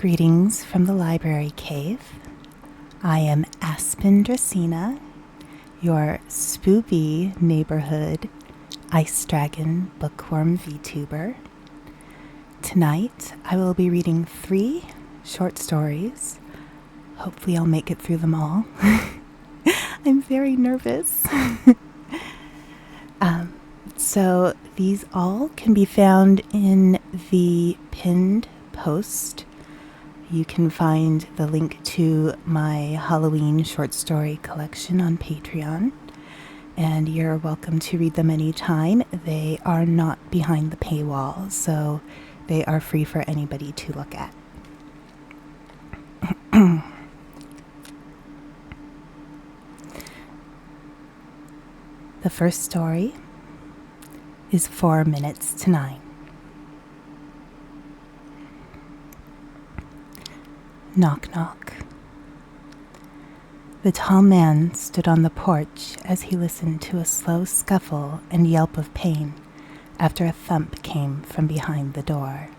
Greetings from the library cave. I am Aspen Dracaena, your spoopy neighborhood Ice Dragon Bookwyrm VTuber. Tonight, I will be reading 3 short stories. Hopefully I'll make it through them all. I'm very nervous. So these all can be found in the pinned post. You can find the link to my Halloween short story collection on Patreon, and you're welcome to read them anytime. They are not behind the paywall, so they are free for anybody to look at. The first story is 4 minutes to 9. Knock, knock. The tall man stood on the porch as he listened to a slow scuffle and yelp of pain after a thump came from behind the door.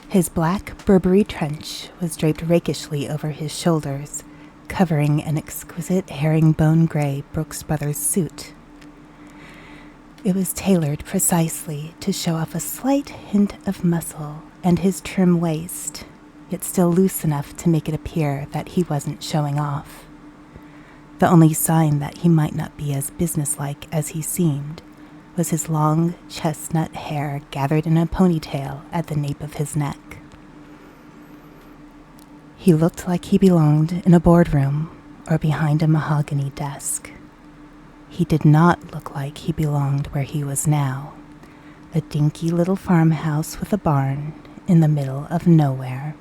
His black Burberry trench was draped rakishly over his shoulders, covering an exquisite herringbone gray Brooks Brothers suit. It was tailored precisely to show off a slight hint of muscle and his trim waist, yet still loose enough to make it appear that he wasn't showing off. The only sign that he might not be as businesslike as he seemed was his long chestnut hair gathered in a ponytail at the nape of his neck. He looked like he belonged in a boardroom or behind a mahogany desk. He did not look like he belonged where he was now, a dinky little farmhouse with a barn in the middle of nowhere.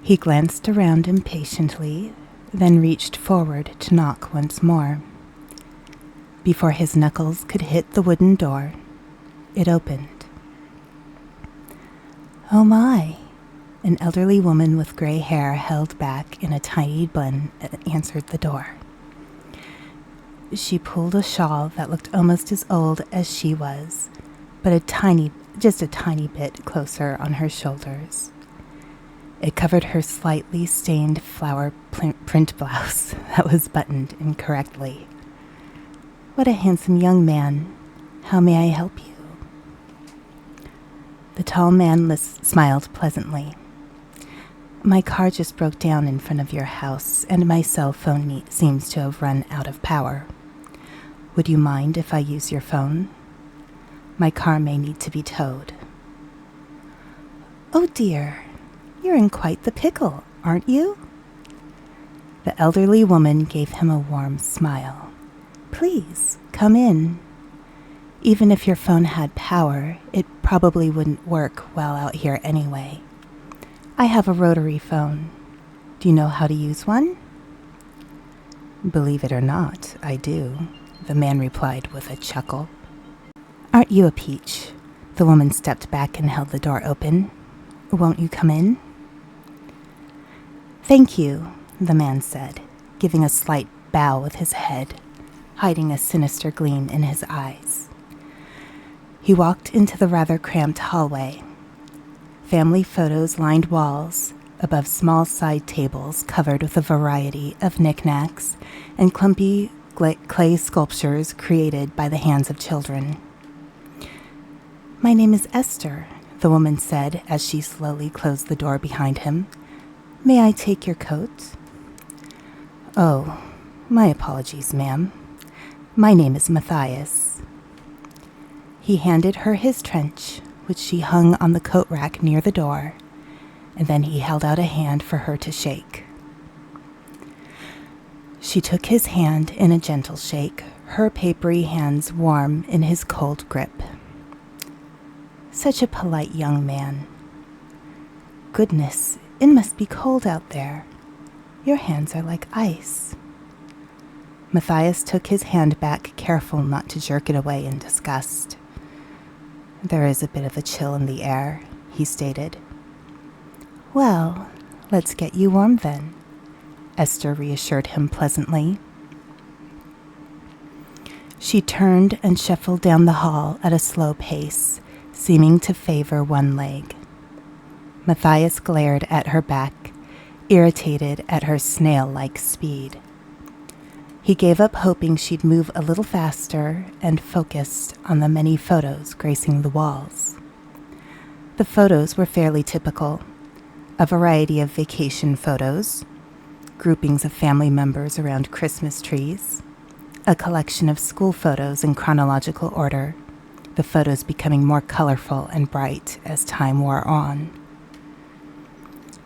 He glanced around impatiently, then reached forward to knock once more. Before his knuckles could hit the wooden door, it opened. "Oh my," an elderly woman with gray hair held back in a tiny bun answered the door. She pulled a shawl that looked almost as old as she was, but just a tiny bit closer on her shoulders. It covered her slightly stained flower print blouse that was buttoned incorrectly. "What a handsome young man. How may I help you?" The tall man smiled pleasantly. "My car just broke down in front of your house, and my cell phone seems to have run out of power. Would you mind if I use your phone? My car may need to be towed." "Oh dear, you're in quite the pickle, aren't you?" The elderly woman gave him a warm smile. "Please, come in. Even if your phone had power, it probably wouldn't work well out here anyway. I have a rotary phone. Do you know how to use one?" "Believe it or not, I do," the man replied with a chuckle. "Aren't you a peach?" The woman stepped back and held the door open. "Won't you come in?" "Thank you," the man said, giving a slight bow with his head, hiding a sinister gleam in his eyes. He walked into the rather cramped hallway. Family photos lined walls, above small side tables covered with a variety of knickknacks and clumpy clay sculptures created by the hands of children. "My name is Esther," the woman said as she slowly closed the door behind him. "May I take your coat?" "Oh, my apologies, ma'am. My name is Matthias." He handed her his trench, which she hung on the coat rack near the door, and then he held out a hand for her to shake. She took his hand in a gentle shake, her papery hands warm in his cold grip. Such a polite young man. "Goodness, it must be cold out there. Your hands are like ice." Matthias took his hand back, careful not to jerk it away in disgust. "There is a bit of a chill in the air," he stated. "Well, let's get you warm then," Esther reassured him pleasantly. She turned and shuffled down the hall at a slow pace, seeming to favor one leg. Matthias glared at her back, irritated at her snail-like speed. He gave up hoping she'd move a little faster and focused on the many photos gracing the walls. The photos were fairly typical. A variety of vacation photos, groupings of family members around Christmas trees, a collection of school photos in chronological order, the photos becoming more colorful and bright as time wore on.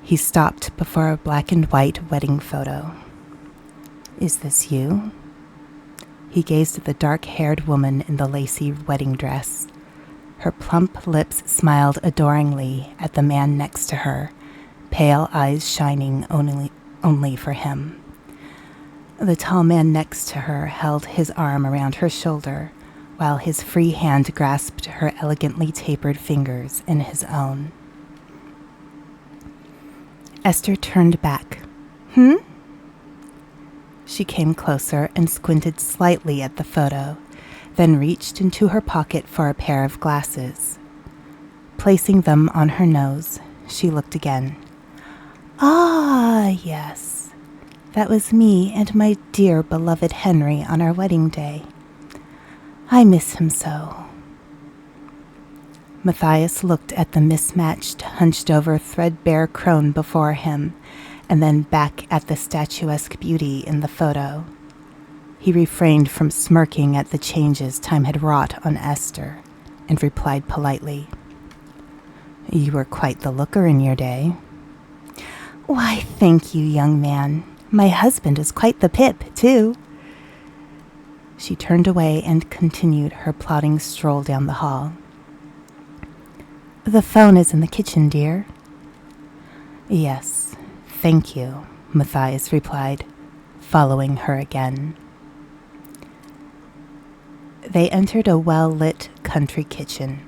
He stopped before a black and white wedding photo. "Is this you?" He gazed at the dark-haired woman in the lacy wedding dress. Her plump lips smiled adoringly at the man next to her, pale eyes shining only for him. The tall man next to her held his arm around her shoulder, while his free hand grasped her elegantly tapered fingers in his own. Esther turned back. She came closer and squinted slightly at the photo, then reached into her pocket for a pair of glasses. Placing them on her nose, she looked again. "Ah, yes. That was me and my dear beloved Henry on our wedding day. I miss him so." Matthias looked at the mismatched, hunched-over, threadbare crone before him, and then back at the statuesque beauty in the photo. He refrained from smirking at the changes time had wrought on Esther, and replied politely, "You were quite the looker in your day." "Why, thank you, young man. My husband is quite the pip, too." She turned away and continued her plodding stroll down the hall. "The phone is in the kitchen, dear." "Yes, thank you," Matthias replied, following her again. They entered a well-lit country kitchen.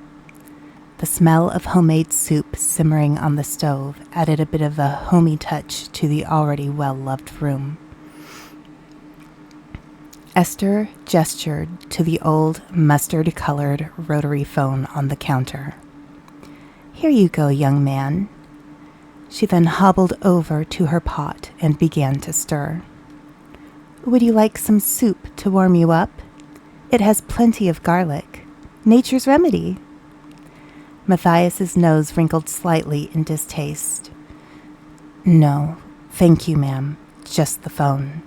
The smell of homemade soup simmering on the stove added a bit of a homey touch to the already well-loved room. Esther gestured to the old, mustard-colored rotary phone on the counter. "Here you go, young man." She then hobbled over to her pot and began to stir. "Would you like some soup to warm you up? It has plenty of garlic. Nature's remedy." Matthias's nose wrinkled slightly in distaste. "No, thank you, ma'am. Just the phone."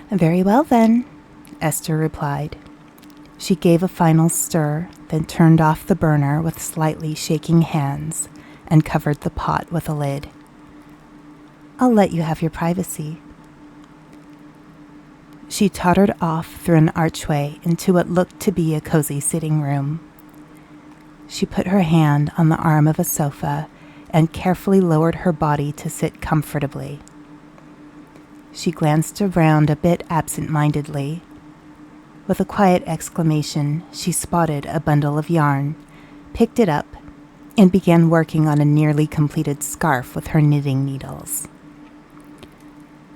"Very well, then," Esther replied. She gave a final stir, then turned off the burner with slightly shaking hands and covered the pot with a lid. "I'll let you have your privacy." She tottered off through an archway into what looked to be a cozy sitting room. She put her hand on the arm of a sofa and carefully lowered her body to sit comfortably. She glanced around a bit absent-mindedly. With a quiet exclamation, she spotted a bundle of yarn, picked it up, and began working on a nearly completed scarf with her knitting needles.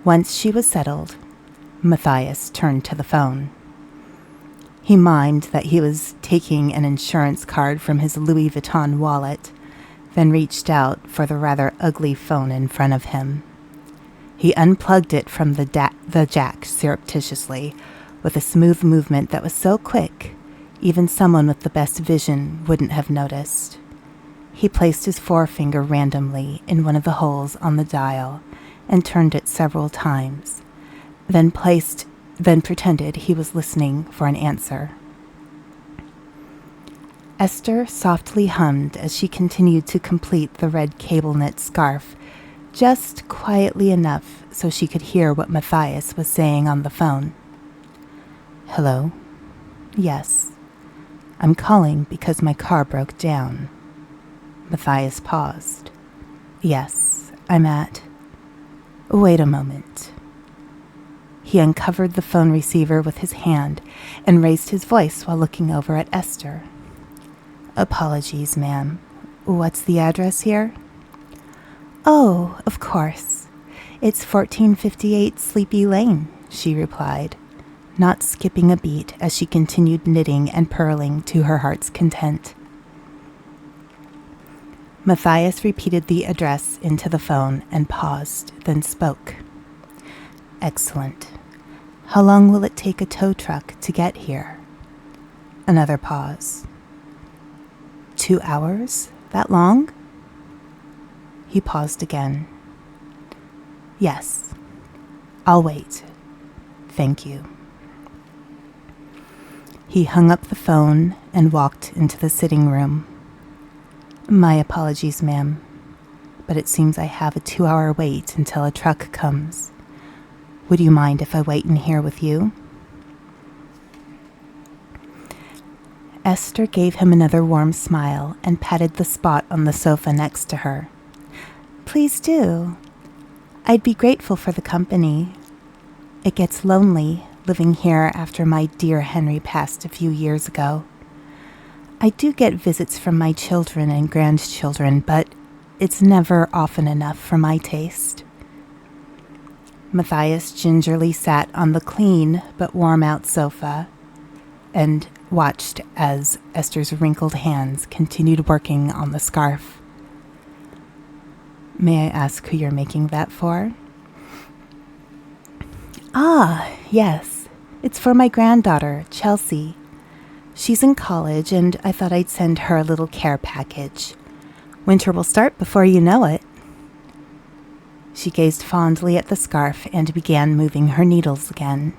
Once she was settled, Matthias turned to the phone. He mimed that he was taking an insurance card from his Louis Vuitton wallet, then reached out for the rather ugly phone in front of him. He unplugged it from the jack surreptitiously, with a smooth movement that was so quick, even someone with the best vision wouldn't have noticed. He placed his forefinger randomly in one of the holes on the dial and turned it several times, then pretended he was listening for an answer. Esther softly hummed as she continued to complete the red cable knit scarf, just quietly enough so she could hear what Matthias was saying on the phone. "Hello? Yes. I'm calling because my car broke down." Matthias paused. "Yes, I'm at..." "Wait a moment." He uncovered the phone receiver with his hand and raised his voice while looking over at Esther. "Apologies, ma'am. What's the address here?" "Oh, of course. It's 1458 Sleepy Lane," she replied, not skipping a beat as she continued knitting and purling to her heart's content. Matthias repeated the address into the phone and paused, then spoke. Excellent. How long will it take a tow truck to get here? Another pause. 2 hours? That long? He paused again. Yes. I'll wait. Thank you. He hung up the phone and walked into the sitting room. My apologies, ma'am, but it seems I have a 2-hour wait until a truck comes. Would you mind if I wait in here with you? Esther gave him another warm smile and patted the spot on the sofa next to her. Please do. I'd be grateful for the company. It gets lonely living here after my dear Henry passed a few years ago. I do get visits from my children and grandchildren, but it's never often enough for my taste. Matthias gingerly sat on the clean but warm-out sofa and watched as Esther's wrinkled hands continued working on the scarf. May I ask who you're making that for? Ah, yes. It's for my granddaughter, Chelsea. She's in college, and I thought I'd send her a little care package. Winter will start before you know it. She gazed fondly at the scarf and began moving her needles again.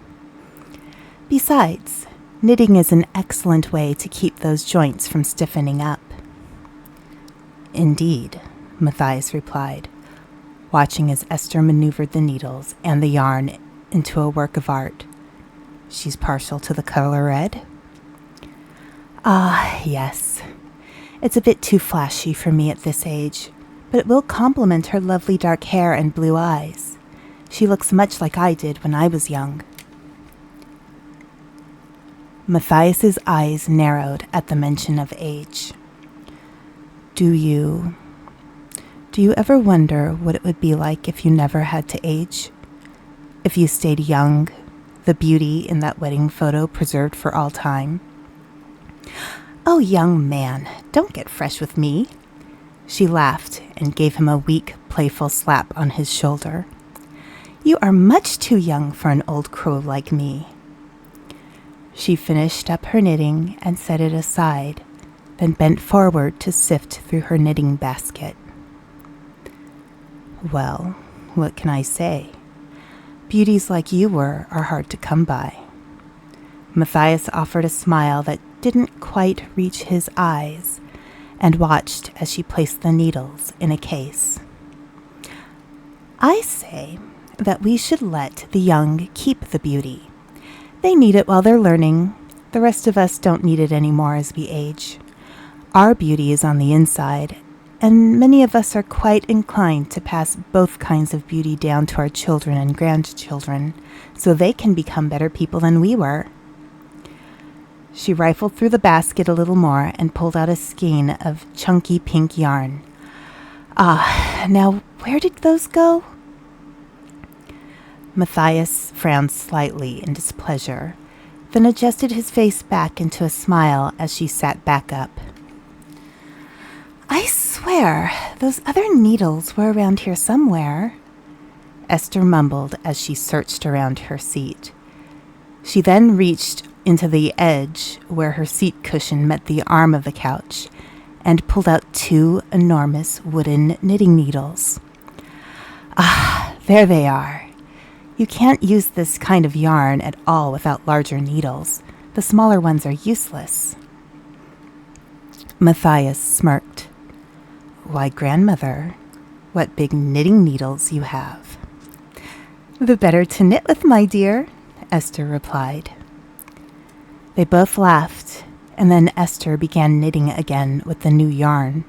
Besides, knitting is an excellent way to keep those joints from stiffening up. Indeed, Matthias replied, watching as Esther maneuvered the needles and the yarn into a work of art. She's partial to the color red? Ah, yes. It's a bit too flashy for me at this age, but it will complement her lovely dark hair and blue eyes. She looks much like I did when I was young. Matthias's eyes narrowed at the mention of age. Do you ever wonder what it would be like if you never had to age? If you stayed young, the beauty in that wedding photo preserved for all time? Oh, young man, don't get fresh with me. She laughed and gave him a weak, playful slap on his shoulder. You are much too young for an old crow like me. She finished up her knitting and set it aside, then bent forward to sift through her knitting basket. Well, what can I say? Beauties like you were are hard to come by. Matthias offered a smile that didn't quite reach his eyes and watched as she placed the needles in a case. I say that we should let the young keep the beauty. They need it while they're learning. The rest of us don't need it anymore as we age. Our beauty is on the inside, and many of us are quite inclined to pass both kinds of beauty down to our children and grandchildren, so they can become better people than we were. She rifled through the basket a little more and pulled out a skein of chunky pink yarn. Ah, now where did those go? Matthias frowned slightly in displeasure, then adjusted his face back into a smile as she sat back up. I swear, those other needles were around here somewhere, Esther mumbled as she searched around her seat. She then reached into the edge where her seat cushion met the arm of the couch and pulled out 2 enormous wooden knitting needles. Ah, there they are. You can't use this kind of yarn at all without larger needles. The smaller ones are useless. Matthias smirked. Why, grandmother, what big knitting needles you have. The better to knit with, my dear, Esther replied. They both laughed, and then Esther began knitting again with the new yarn.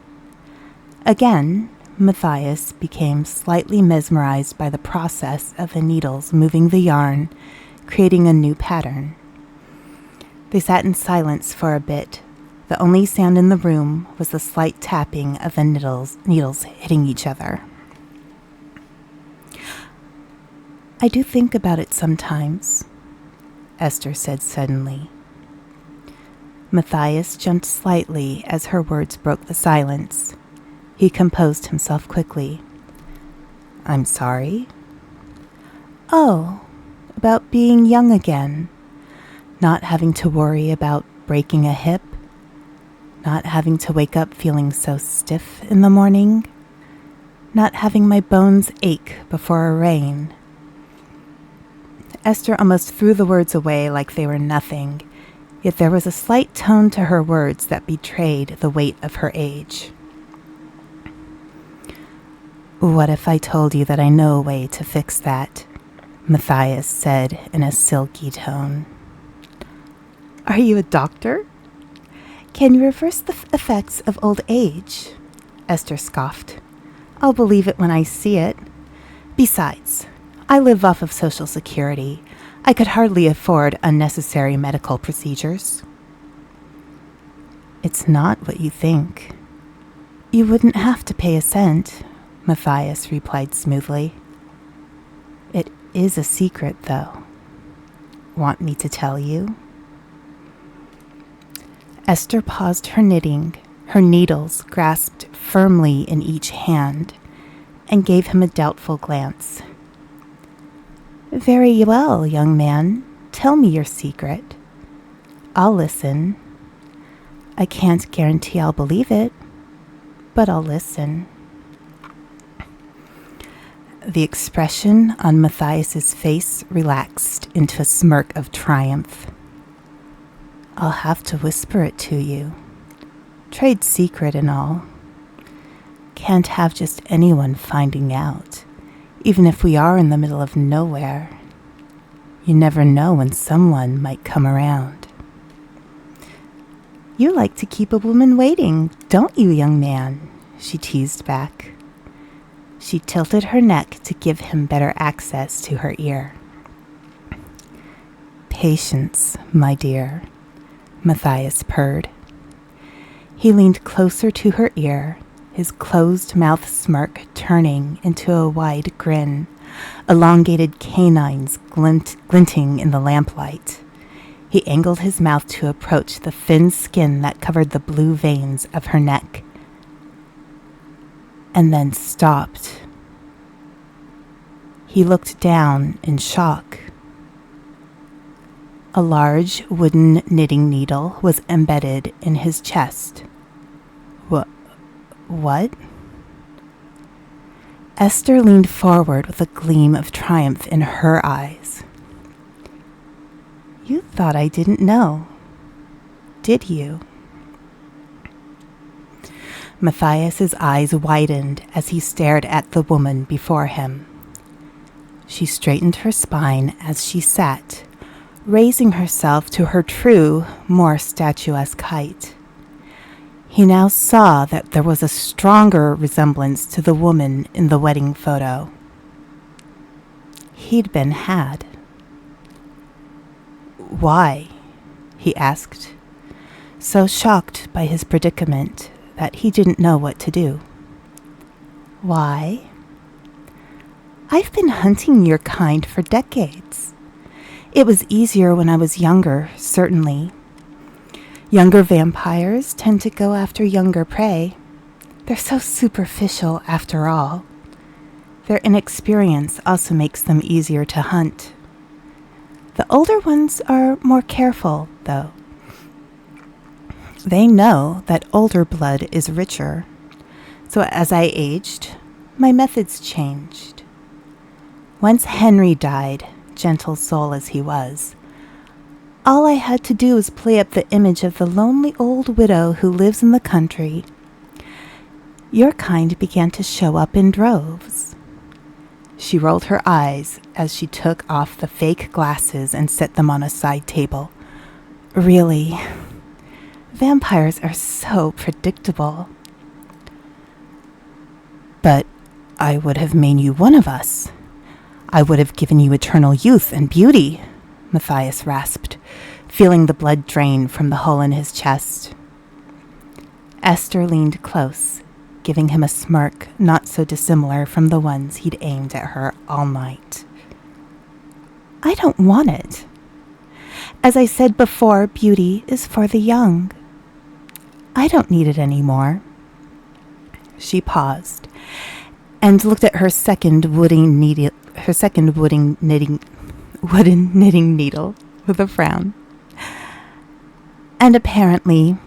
Again, Matthias became slightly mesmerized by the process of the needles moving the yarn, creating a new pattern. They sat in silence for a bit. The only sound in the room was the slight tapping of the needles hitting each other. I do think about it sometimes, Esther said suddenly. Matthias jumped slightly as her words broke the silence. He composed himself quickly. I'm sorry? Oh, about being young again. Not having to worry about breaking a hip. Not having to wake up feeling so stiff in the morning. Not having my bones ache before a rain. Esther almost threw the words away like they were nothing, yet there was a slight tone to her words that betrayed the weight of her age. What if I told you that I know a way to fix that? Matthias said in a silky tone. Are you a doctor? Can you reverse the effects of old age? Esther scoffed. I'll believe it when I see it. Besides, I live off of Social Security. I could hardly afford unnecessary medical procedures. It's not what you think. You wouldn't have to pay a cent, Matthias replied smoothly. It is a secret, though. Want me to tell you? Esther paused her knitting, her needles grasped firmly in each hand, and gave him a doubtful glance. Very well, young man. Tell me your secret. I'll listen. I can't guarantee I'll believe it, but I'll listen. The expression on Matthias's face relaxed into a smirk of triumph. I'll have to whisper it to you. Trade secret and all. Can't have just anyone finding out, even if we are in the middle of nowhere. You never know when someone might come around. You like to keep a woman waiting, don't you, young man? She teased back. She tilted her neck to give him better access to her ear. Patience, my dear, Matthias purred. He leaned closer to her ear, his closed mouth smirk turning into a wide grin, elongated canines glinting in the lamplight. He angled his mouth to approach the thin skin that covered the blue veins of her neck, and then stopped. He looked down in shock. A large wooden knitting needle was embedded in his chest. What? Esther leaned forward with a gleam of triumph in her eyes. You thought I didn't know, did you? Matthias's eyes widened as he stared at the woman before him. She straightened her spine as she sat, raising herself to her true, more statuesque height. He now saw that there was a stronger resemblance to the woman in the wedding photo. He'd been had. Why? He asked, so shocked by his predicament that he didn't know what to do. Why? I've been hunting your kind for decades. It was easier when I was younger, certainly. Younger vampires tend to go after younger prey. They're so superficial after all. Their inexperience also makes them easier to hunt. The older ones are more careful, though. They know that older blood is richer. So as I aged, my methods changed. Once Henry died, gentle soul as he was, all I had to do was play up the image of the lonely old widow who lives in the country. Your kind began to show up in droves. She rolled her eyes as she took off the fake glasses and set them on a side table. Really, vampires are so predictable. But I would have made you one of us. I would have given you eternal youth and beauty, Matthias rasped, feeling the blood drain from the hole in his chest. Esther leaned close, giving him a smirk not so dissimilar from the ones he'd aimed at her all night. I don't want it. As I said before, beauty is for the young. I don't need it anymore." She paused and looked at her second wooden knitting needle with a frown. "And apparently,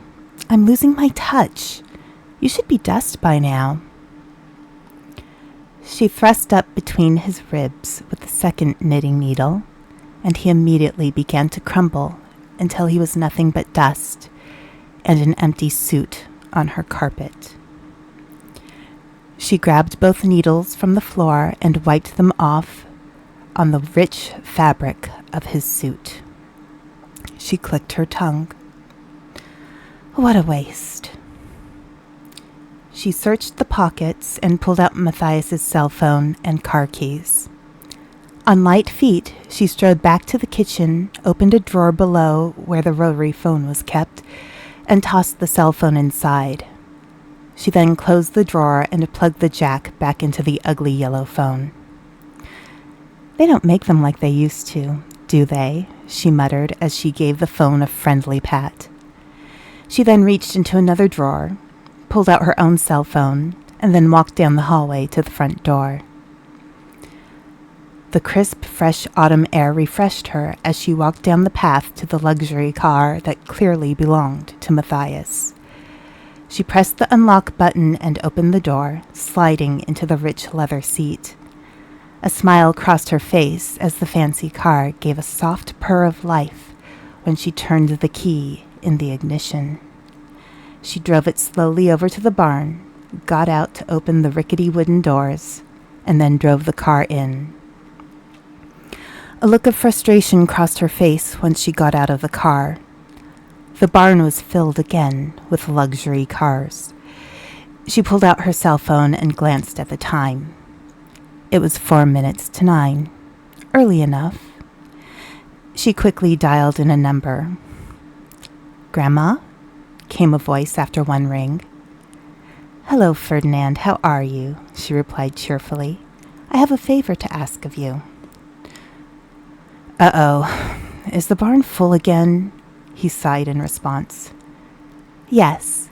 I'm losing my touch. You should be dust by now." She thrust up between his ribs with the second knitting needle, and he immediately began to crumble until he was nothing but dust and an empty suit on her carpet. She grabbed both needles from the floor and wiped them off on the rich fabric of his suit. She clicked her tongue. What a waste. She searched the pockets and pulled out Matthias's cell phone and car keys. On light feet, she strode back to the kitchen, opened a drawer below where the rotary phone was kept, and tossed the cell phone inside. She then closed the drawer and plugged the jack back into the ugly yellow phone. "They don't make them like they used to, do they?" she muttered as she gave the phone a friendly pat. She then reached into another drawer, pulled out her own cell phone, and then walked down the hallway to the front door. The crisp, fresh autumn air refreshed her as she walked down the path to the luxury car that clearly belonged to Matthias. She pressed the unlock button and opened the door, sliding into the rich leather seat. A smile crossed her face as the fancy car gave a soft purr of life when she turned the key in the ignition. She drove it slowly over to the barn, got out to open the rickety wooden doors, and then drove the car in. A look of frustration crossed her face once she got out of the car. The barn was filled again with luxury cars. She pulled out her cell phone and glanced at the time. It was 4 minutes to 9. Early enough. She quickly dialed in a number. "Grandma?" came a voice after one ring. "Hello, Ferdinand. How are you?" she replied cheerfully. "I have a favor to ask of you." "Uh-oh. Is the barn full again?" he sighed in response. "Yes.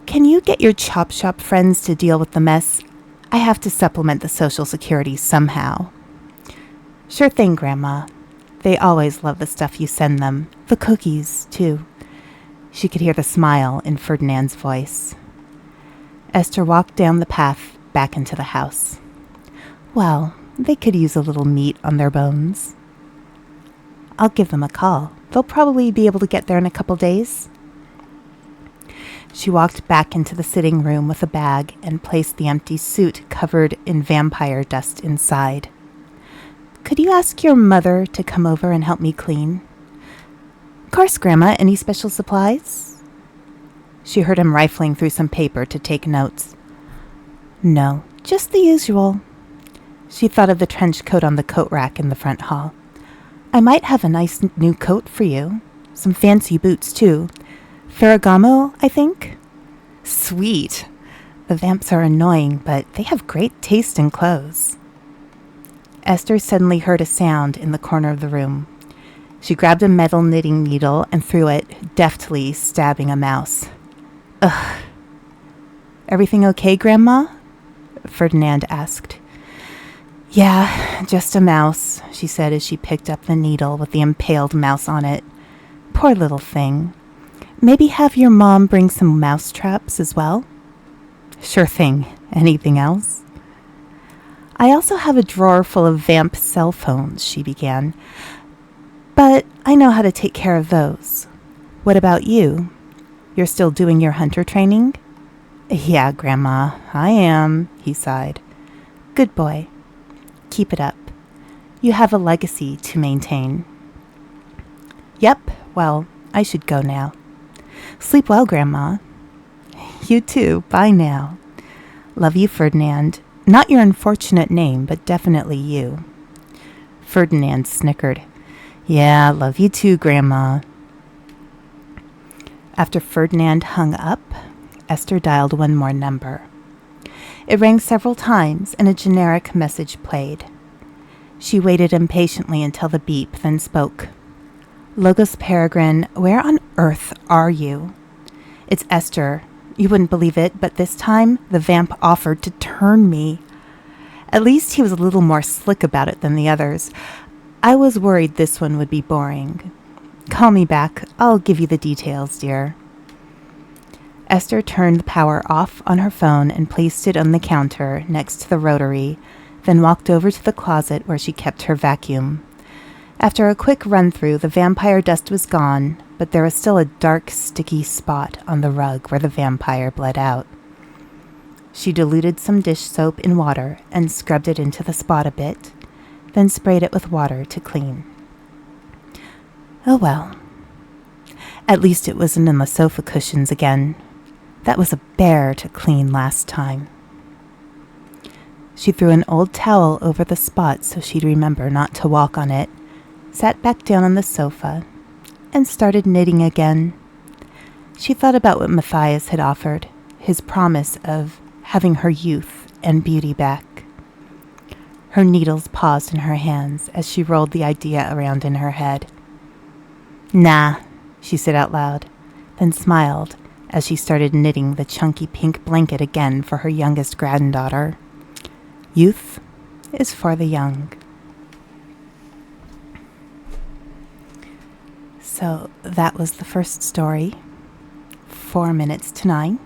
Can you get your chop shop friends to deal with the mess? I have to supplement the Social Security somehow." "Sure thing, Grandma. They always love the stuff you send them. The cookies, too." She could hear the smile in Ferdinand's voice. Esther walked down the path back into the house. "Well, they could use a little meat on their bones." "I'll give them a call. They'll probably be able to get there in a couple days." She walked back into the sitting room with a bag and placed the empty suit covered in vampire dust inside. "Could you ask your mother to come over and help me clean?" "Course, Grandma. Any special supplies?" She heard him rifling through some paper to take notes. "No, just the usual." She thought of the trench coat on the coat rack in the front hall. "I might have a nice new coat for you. Some fancy boots, too. Ferragamo, I think?" "Sweet. The vamps are annoying, but they have great taste in clothes." Esther suddenly heard a sound in the corner of the room. She grabbed a metal knitting needle and threw it, deftly stabbing a mouse. "Ugh." "Everything okay, Grandma?" Ferdinand asked. "Yeah, just a mouse," she said as she picked up the needle with the impaled mouse on it. "Poor little thing. Maybe have your mom bring some mouse traps as well?" "Sure thing. Anything else?" "I also have a drawer full of vamp cell phones," she began. "But I know how to take care of those. What about you? You're still doing your hunter training?" "Yeah, Grandma, I am," he sighed. "Good boy. Keep it up. You have a legacy to maintain." "Yep, well, I should go now." "Sleep well, Grandma." "You too. Bye now." "Love you, Ferdinand. Not your unfortunate name, but definitely you." Ferdinand snickered. "Yeah, love you too, Grandma." After Ferdinand hung up, Esther dialed one more number. It rang several times, and a generic message played. She waited impatiently until the beep, then spoke. Logos Peregrine, where on earth are you? It's Esther. You wouldn't believe it, but this time the vamp offered to turn me. At least he was a little more slick about it than the others. I was worried this one would be boring. Call me back. I'll give you the details, dear. Esther turned the power off on her phone and placed it on the counter next to the rotary, then walked over to the closet where she kept her vacuum. After a quick run-through, the vampire dust was gone, but there was still a dark, sticky spot on the rug where the vampire bled out. She diluted some dish soap in water and scrubbed it into the spot a bit, then sprayed it with water to clean. Oh well. At least it wasn't in the sofa cushions again. That was a bear to clean last time. She threw an old towel over the spot so she'd remember not to walk on it, sat back down on the sofa, and started knitting again. She thought about what Matthias had offered, his promise of having her youth and beauty back. Her needles paused in her hands as she rolled the idea around in her head. Nah, she said out loud, then smiled as she started knitting the chunky pink blanket again for her youngest granddaughter. Youth is for the young. So that was the first story, 4 minutes to 9.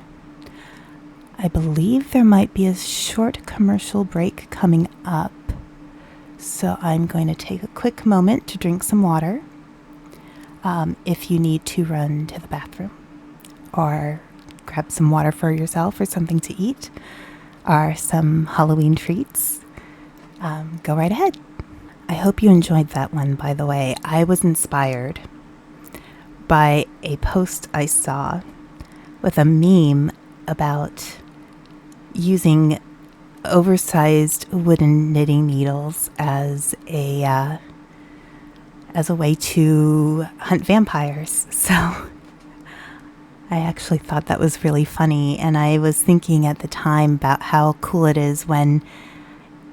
I believe there might be a short commercial break coming up, so I'm going to take a quick moment to drink some water. If you need to run to the bathroom or grab some water for yourself or something to eat or some Halloween treats, go right ahead. I hope you enjoyed that one, by the way. I was inspired by a post I saw with a meme about using oversized wooden knitting needles as a way to hunt vampires. So I actually thought that was really funny, and I was thinking at the time about how cool it is when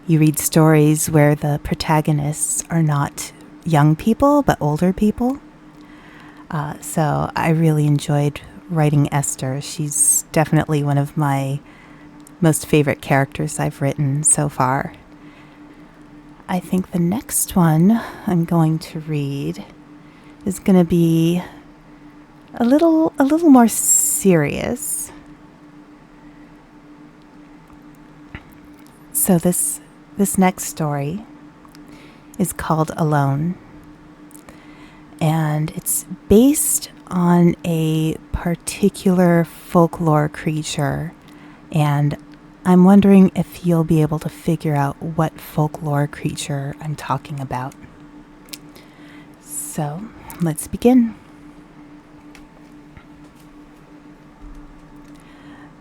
you read stories where the protagonists are not young people but older people. So I really enjoyed writing Esther. She's definitely one of my most favorite characters I've written so far. I think the next one I'm going to read is going to be a little more serious. So this next story is called Alone. And it's based on a particular folklore creature, and I'm wondering if you'll be able to figure out what folklore creature I'm talking about. So, let's begin.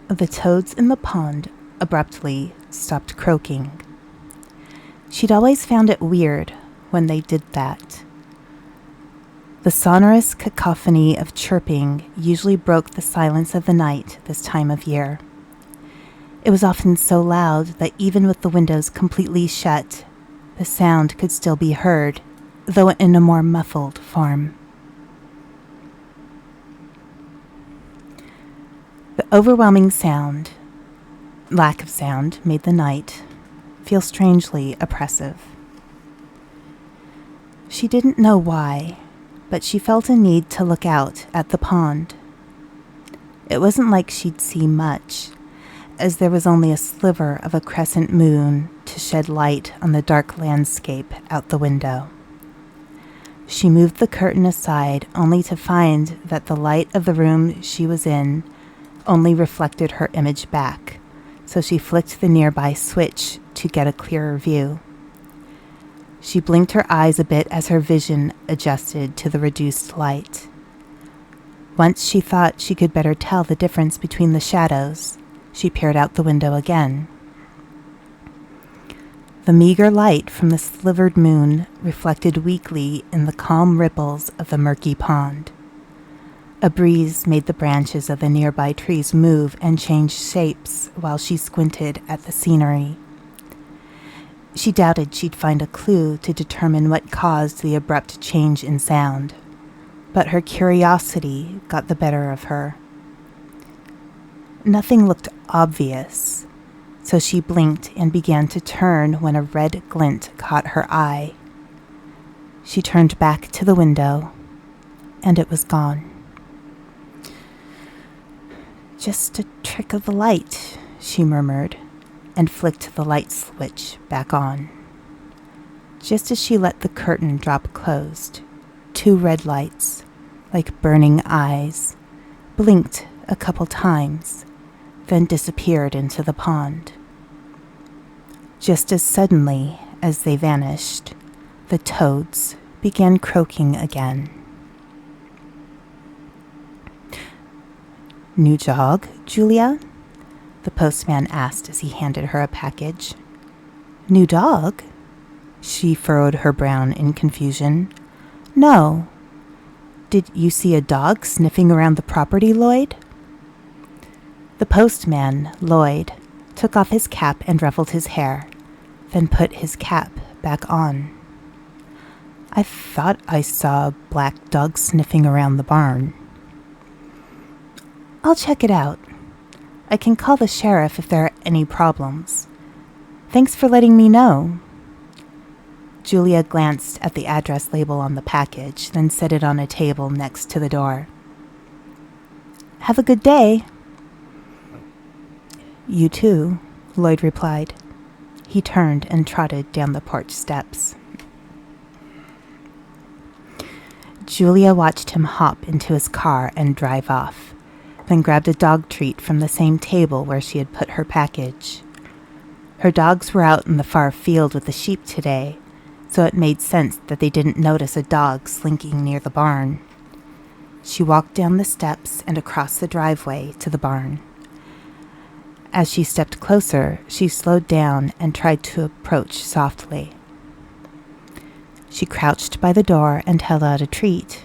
The toads in the pond abruptly stopped croaking. She'd always found it weird when they did that. The sonorous cacophony of chirping usually broke the silence of the night this time of year. It was often so loud that even with the windows completely shut, the sound could still be heard, though in a more muffled form. The overwhelming lack of sound, made the night feel strangely oppressive. She didn't know why, but she felt a need to look out at the pond. It wasn't like she'd see much, as there was only a sliver of a crescent moon to shed light on the dark landscape out the window. She moved the curtain aside only to find that the light of the room she was in only reflected her image back, so she flicked the nearby switch to get a clearer view. She blinked her eyes a bit as her vision adjusted to the reduced light. Once she thought she could better tell the difference between the shadows, she peered out the window again. The meager light from the slivered moon reflected weakly in the calm ripples of the murky pond. A breeze made the branches of the nearby trees move and change shapes while she squinted at the scenery. She doubted she'd find a clue to determine what caused the abrupt change in sound, but her curiosity got the better of her. Nothing looked obvious, so she blinked and began to turn when a red glint caught her eye. She turned back to the window, and it was gone. "Just a trick of the light," she murmured, and flicked the light switch back on. Just as she let the curtain drop closed, 2 red lights, like burning eyes, blinked a couple times, then disappeared into the pond. Just as suddenly as they vanished, the toads began croaking again. "New dog, Julia?" the postman asked as he handed her a package. "New dog?" She furrowed her brow in confusion. "No. Did you see a dog sniffing around the property, Lloyd?" The postman, Lloyd, took off his cap and ruffled his hair, then put his cap back on. "I thought I saw a black dog sniffing around the barn." "I'll check it out. I can call the sheriff if there are any problems. Thanks for letting me know." Julia glanced at the address label on the package, then set it on a table next to the door. "Have a good day." "You too," Lloyd replied. He turned and trotted down the porch steps. Julia watched him hop into his car and drive off, then grabbed a dog treat from the same table where she had put her package. Her dogs were out in the far field with the sheep today, so it made sense that they didn't notice a dog slinking near the barn. She walked down the steps and across the driveway to the barn. As she stepped closer, she slowed down and tried to approach softly. She crouched by the door and held out a treat.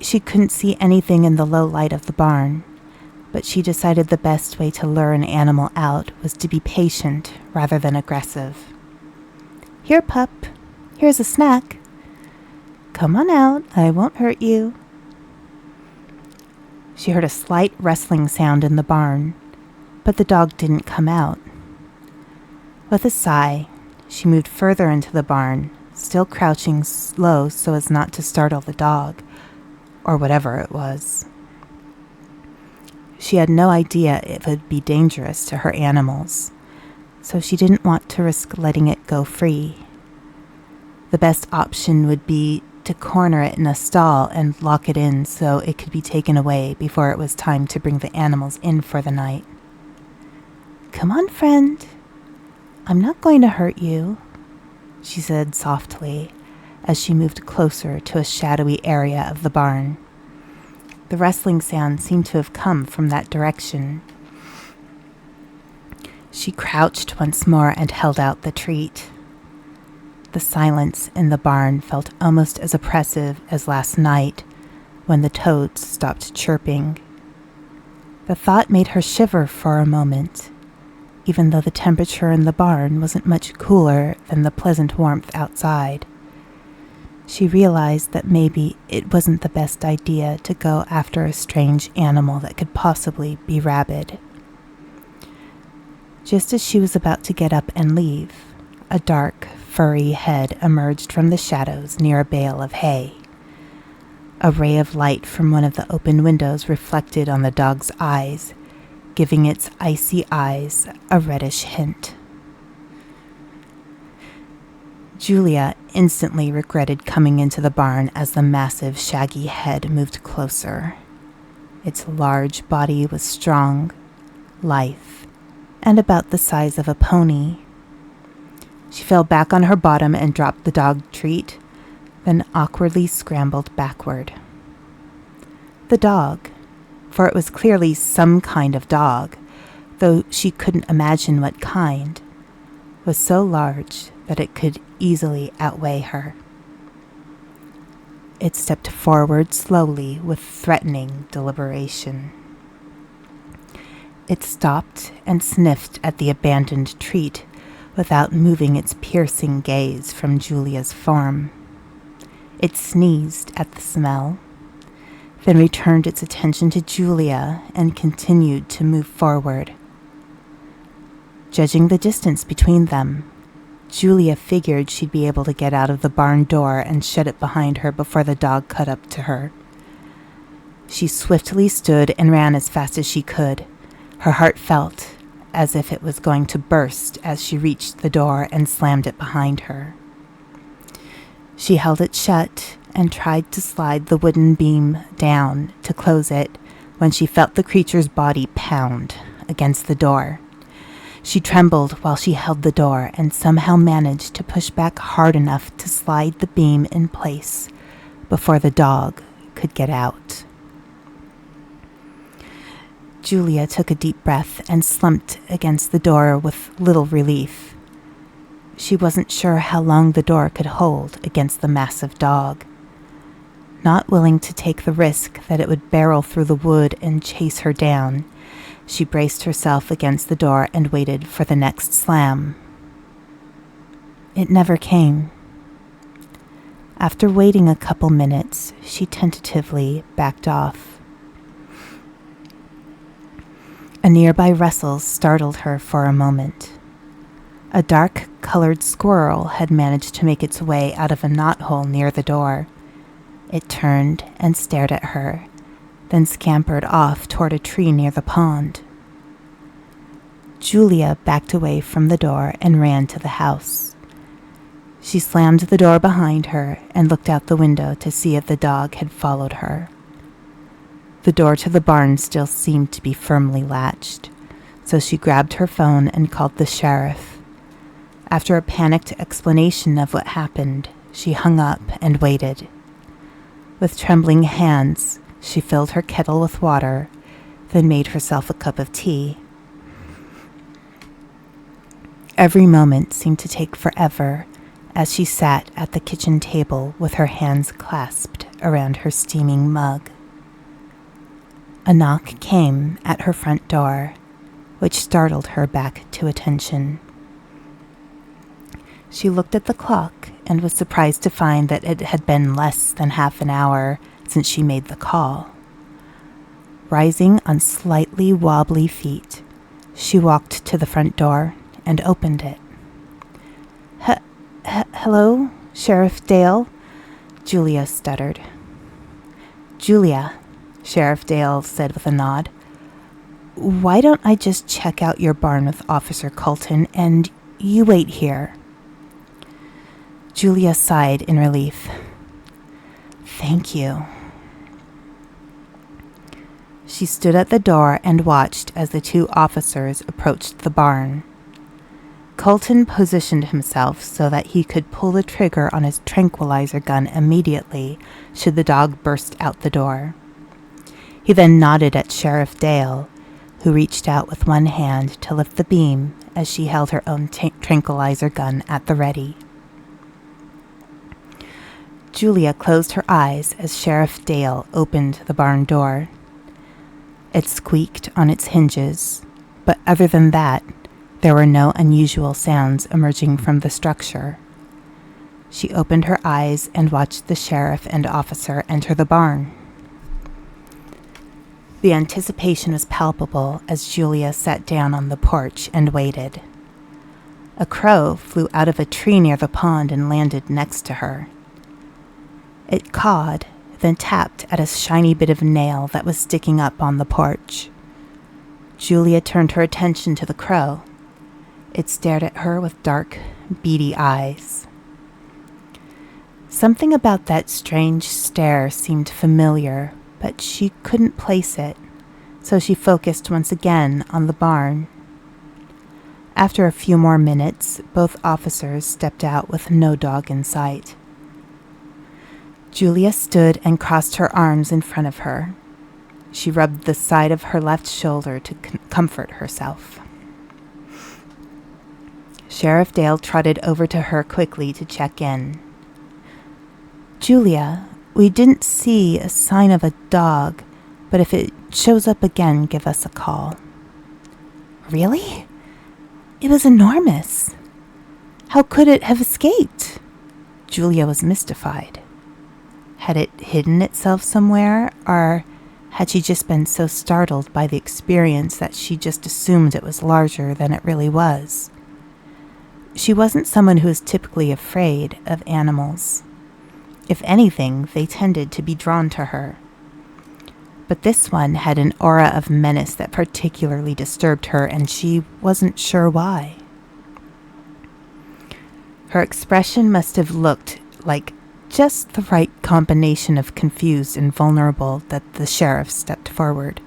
She couldn't see anything in the low light of the barn, but she decided the best way to lure an animal out was to be patient rather than aggressive. "Here, pup. Here's a snack. Come on out. I won't hurt you." She heard a slight rustling sound in the barn, but the dog didn't come out. With a sigh, she moved further into the barn, still crouching low so as not to startle the dog, or whatever it was. She had no idea it would be dangerous to her animals, so she didn't want to risk letting it go free. The best option would be to corner it in a stall and lock it in so it could be taken away before it was time to bring the animals in for the night. "Come on, friend. I'm not going to hurt you," she said softly as she moved closer to a shadowy area of the barn. The rustling sound seemed to have come from that direction. She crouched once more and held out the treat. The silence in the barn felt almost as oppressive as last night when the toads stopped chirping. The thought made her shiver for a moment, even though the temperature in the barn wasn't much cooler than the pleasant warmth outside. She realized that maybe it wasn't the best idea to go after a strange animal that could possibly be rabid. Just as she was about to get up and leave, a dark, furry head emerged from the shadows near a bale of hay. A ray of light from one of the open windows reflected on the dog's eyes, giving its icy eyes a reddish hint. Julia instantly regretted coming into the barn as the massive, shaggy head moved closer. Its large body was strong, lithe, and about the size of a pony. She fell back on her bottom and dropped the dog treat, then awkwardly scrambled backward. The dog, for it was clearly some kind of dog, though she couldn't imagine what kind, was so large that it could easily outweigh her. It stepped forward slowly with threatening deliberation. It stopped and sniffed at the abandoned treat without moving its piercing gaze from Julia's form. It sneezed at the smell, then returned its attention to Julia and continued to move forward. Judging the distance between them, Julia figured she'd be able to get out of the barn door and shut it behind her before the dog caught up to her. She swiftly stood and ran as fast as she could. Her heart felt as if it was going to burst as she reached the door and slammed it behind her. She held it shut and tried to slide the wooden beam down to close it when she felt the creature's body pound against the door. She trembled while she held the door and somehow managed to push back hard enough to slide the beam in place before the dog could get out. Julia took a deep breath and slumped against the door with little relief. She wasn't sure how long the door could hold against the massive dog. Not willing to take the risk that it would barrel through the wood and chase her down, she braced herself against the door and waited for the next slam. It never came. After waiting a couple minutes, she tentatively backed off. A nearby rustle startled her for a moment. A dark-colored squirrel had managed to make its way out of a knothole near the door. It turned and stared at her, then scampered off toward a tree near the pond. Julia backed away from the door and ran to the house. She slammed the door behind her and looked out the window to see if the dog had followed her. The door to the barn still seemed to be firmly latched, so she grabbed her phone and called the sheriff. After a panicked explanation of what happened, she hung up and waited. With trembling hands, she filled her kettle with water, then made herself a cup of tea. Every moment seemed to take forever as she sat at the kitchen table with her hands clasped around her steaming mug. A knock came at her front door, which startled her back to attention. She looked at the clock and was surprised to find that it had been less than half an hour since she made the call. Rising on slightly wobbly feet, she walked to the front door and opened it. Hello, Sheriff Dale? Julia stuttered. Julia, Sheriff Dale said with a nod. Why don't I just check out your barn with Officer Colton and you wait here? Julia sighed in relief. Thank you. She stood at the door and watched as the two officers approached the barn. Colton positioned himself so that he could pull the trigger on his tranquilizer gun immediately should the dog burst out the door. He then nodded at Sheriff Dale, who reached out with one hand to lift the beam as she held her own tranquilizer gun at the ready. Julia closed her eyes as Sheriff Dale opened the barn door. It squeaked on its hinges, but other than that, there were no unusual sounds emerging from the structure. She opened her eyes and watched the sheriff and officer enter the barn. The anticipation was palpable as Julia sat down on the porch and waited. A crow flew out of a tree near the pond and landed next to her. It cawed, then tapped at a shiny bit of nail that was sticking up on the porch. Julia turned her attention to the crow. It stared at her with dark, beady eyes. Something about that strange stare seemed familiar, but she couldn't place it, so she focused once again on the barn. After a few more minutes, both officers stepped out with no dog in sight. Julia stood and crossed her arms in front of her. She rubbed the side of her left shoulder to comfort herself. Sheriff Dale trotted over to her quickly to check in. Julia, we didn't see a sign of a dog, but if it shows up again, give us a call. Really? It was enormous. How could it have escaped? Julia was mystified. Had it hidden itself somewhere, or had she just been so startled by the experience that she just assumed it was larger than it really was? She wasn't someone who was typically afraid of animals. If anything, they tended to be drawn to her. But this one had an aura of menace that particularly disturbed her, and she wasn't sure why. Her expression must have looked like just the right combination of confused and vulnerable that the sheriff stepped forward.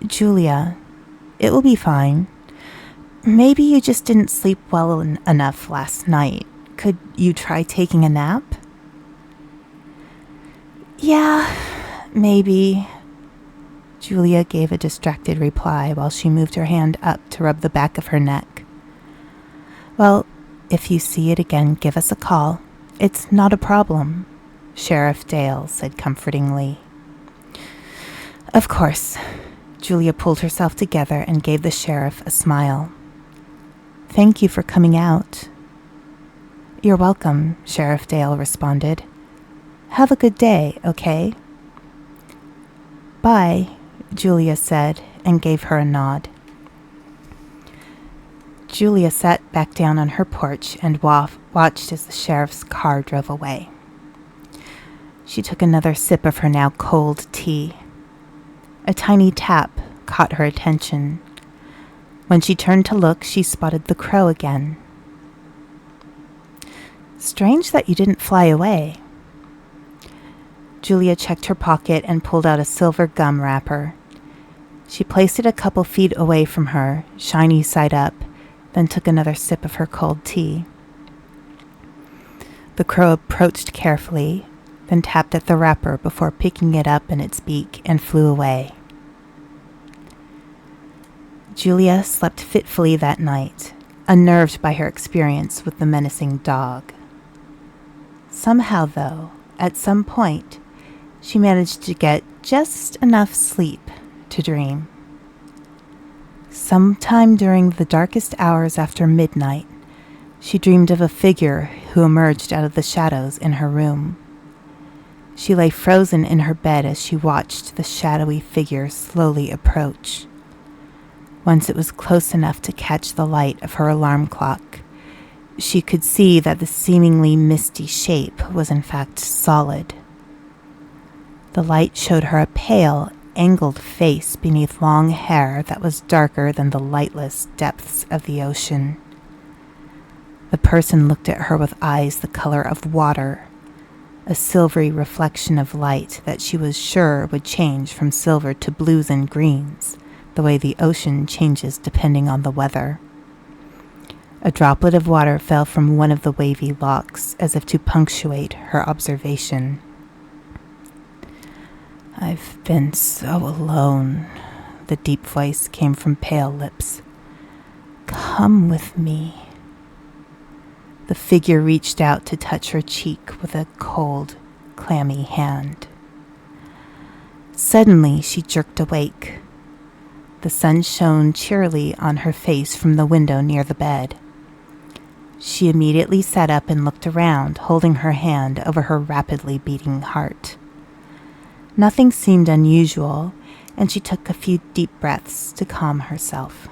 "Julia, it will be fine. Maybe you just didn't sleep well enough last night. Could you try taking a nap?" "Yeah, maybe." Julia gave a distracted reply while she moved her hand up to rub the back of her neck. "Well, if you see it again, give us a call. It's not a problem," Sheriff Dale said comfortingly. "Of course." Julia pulled herself together and gave the sheriff a smile. "Thank you for coming out." "You're welcome," Sheriff Dale responded. "Have a good day, okay?" "Bye," Julia said and gave her a nod. Julia sat back down on her porch and watched as the sheriff's car drove away. She took another sip of her now cold tea. A tiny tap caught her attention. When she turned to look, she spotted the crow again. "Strange that you didn't fly away." Julia checked her pocket and pulled out a silver gum wrapper. She placed it a couple feet away from her, shiny side up, then took another sip of her cold tea. The crow approached carefully, then tapped at the wrapper before picking it up in its beak and flew away. Julia slept fitfully that night, unnerved by her experience with the menacing dog. Somehow, though, at some point, she managed to get just enough sleep to dream. Sometime during the darkest hours after midnight, she dreamed of a figure who emerged out of the shadows in her room. She lay frozen in her bed as she watched the shadowy figure slowly approach. Once it was close enough to catch the light of her alarm clock, she could see that the seemingly misty shape was in fact solid. The light showed her a pale, angled face beneath long hair that was darker than the lightless depths of the ocean. The person looked at her with eyes the color of water, a silvery reflection of light that she was sure would change from silver to blues and greens, the way the ocean changes depending on the weather. A droplet of water fell from one of the wavy locks as if to punctuate her observation. "I've been so alone," the deep voice came from pale lips. "Come with me." The figure reached out to touch her cheek with a cold, clammy hand. Suddenly, she jerked awake. The sun shone cheerily on her face from the window near the bed. She immediately sat up and looked around, holding her hand over her rapidly beating heart. Nothing seemed unusual, and she took a few deep breaths to calm herself.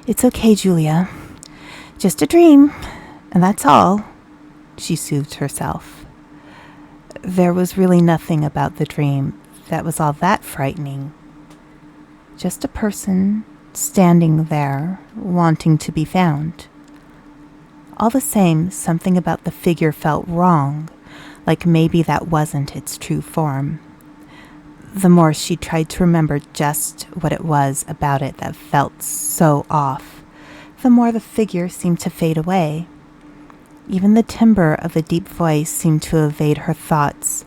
"It's okay, Julia. Just a dream, and that's all," she soothed herself. There was really nothing about the dream that was all that frightening. Just a person standing there, wanting to be found. All the same, something about the figure felt wrong, like maybe that wasn't its true form. The more she tried to remember just what it was about it that felt so off, the more the figure seemed to fade away. Even the timbre of the deep voice seemed to evade her thoughts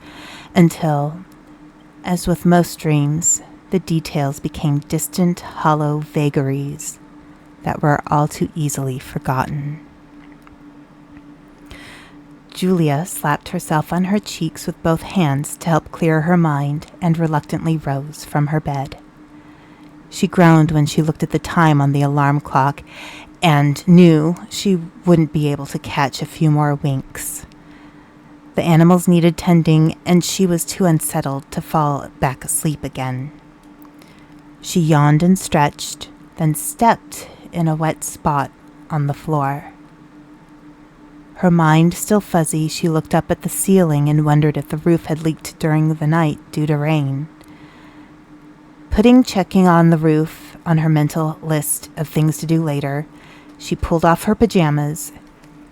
until, as with most dreams, the details became distant, hollow vagaries that were all too easily forgotten. Julia slapped herself on her cheeks with both hands to help clear her mind and reluctantly rose from her bed. She groaned when she looked at the time on the alarm clock and knew she wouldn't be able to catch a few more winks. The animals needed tending, and she was too unsettled to fall back asleep again. She yawned and stretched, then stepped in a wet spot on the floor. Her mind still fuzzy, she looked up at the ceiling and wondered if the roof had leaked during the night due to rain. Putting checking on the roof on her mental list of things to do later, she pulled off her pajamas,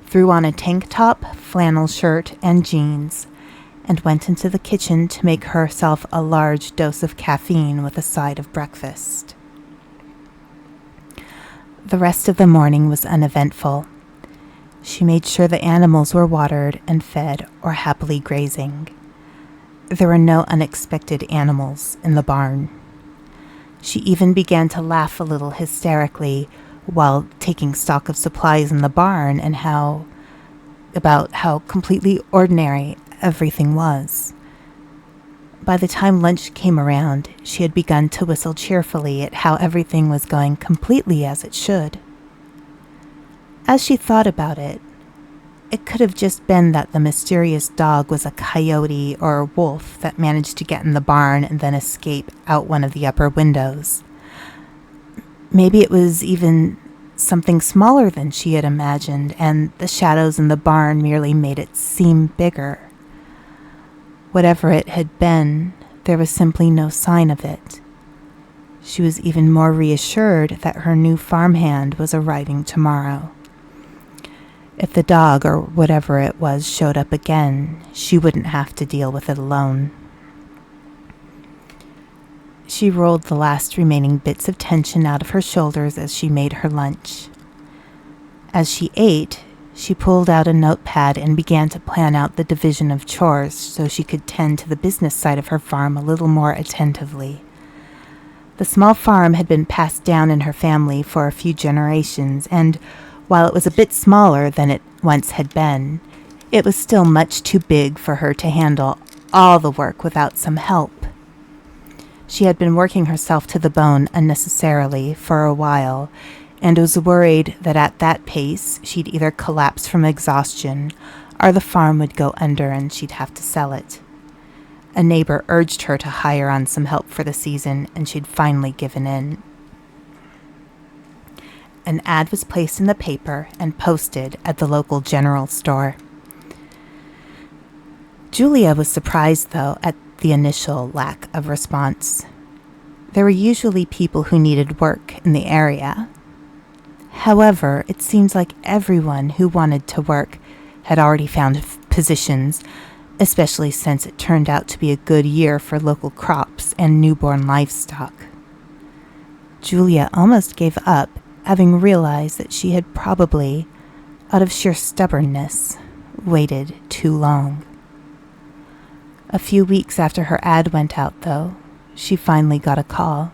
threw on a tank top, flannel shirt, and jeans, and went into the kitchen to make herself a large dose of caffeine with a side of breakfast. The rest of the morning was uneventful. She made sure the animals were watered and fed or happily grazing. There were no unexpected animals in the barn. She even began to laugh a little hysterically while taking stock of supplies in the barn and about how completely ordinary everything was. By the time lunch came around, she had begun to whistle cheerfully at how everything was going completely as it should. As she thought about it, it could have just been that the mysterious dog was a coyote or a wolf that managed to get in the barn and then escape out one of the upper windows. Maybe it was even something smaller than she had imagined, and the shadows in the barn merely made it seem bigger. Whatever it had been, there was simply no sign of it. She was even more reassured that her new farmhand was arriving tomorrow. If the dog or whatever it was showed up again, she wouldn't have to deal with it alone. She rolled the last remaining bits of tension out of her shoulders as she made her lunch. As she ate, she pulled out a notepad and began to plan out the division of chores so she could tend to the business side of her farm a little more attentively. The small farm had been passed down in her family for a few generations, and while it was a bit smaller than it once had been, it was still much too big for her to handle all the work without some help. She had been working herself to the bone unnecessarily for a while, and was worried that at that pace she'd either collapse from exhaustion or the farm would go under and she'd have to sell it. A neighbor urged her to hire on some help for the season, and she'd finally given in. An ad was placed in the paper and posted at the local general store. Julia was surprised, though, at the initial lack of response. There were usually people who needed work in the area. However, it seems like everyone who wanted to work had already found positions, especially since it turned out to be a good year for local crops and newborn livestock. Julia almost gave up, having realized that she had probably, out of sheer stubbornness, waited too long. A few weeks after her ad went out, though, she finally got a call.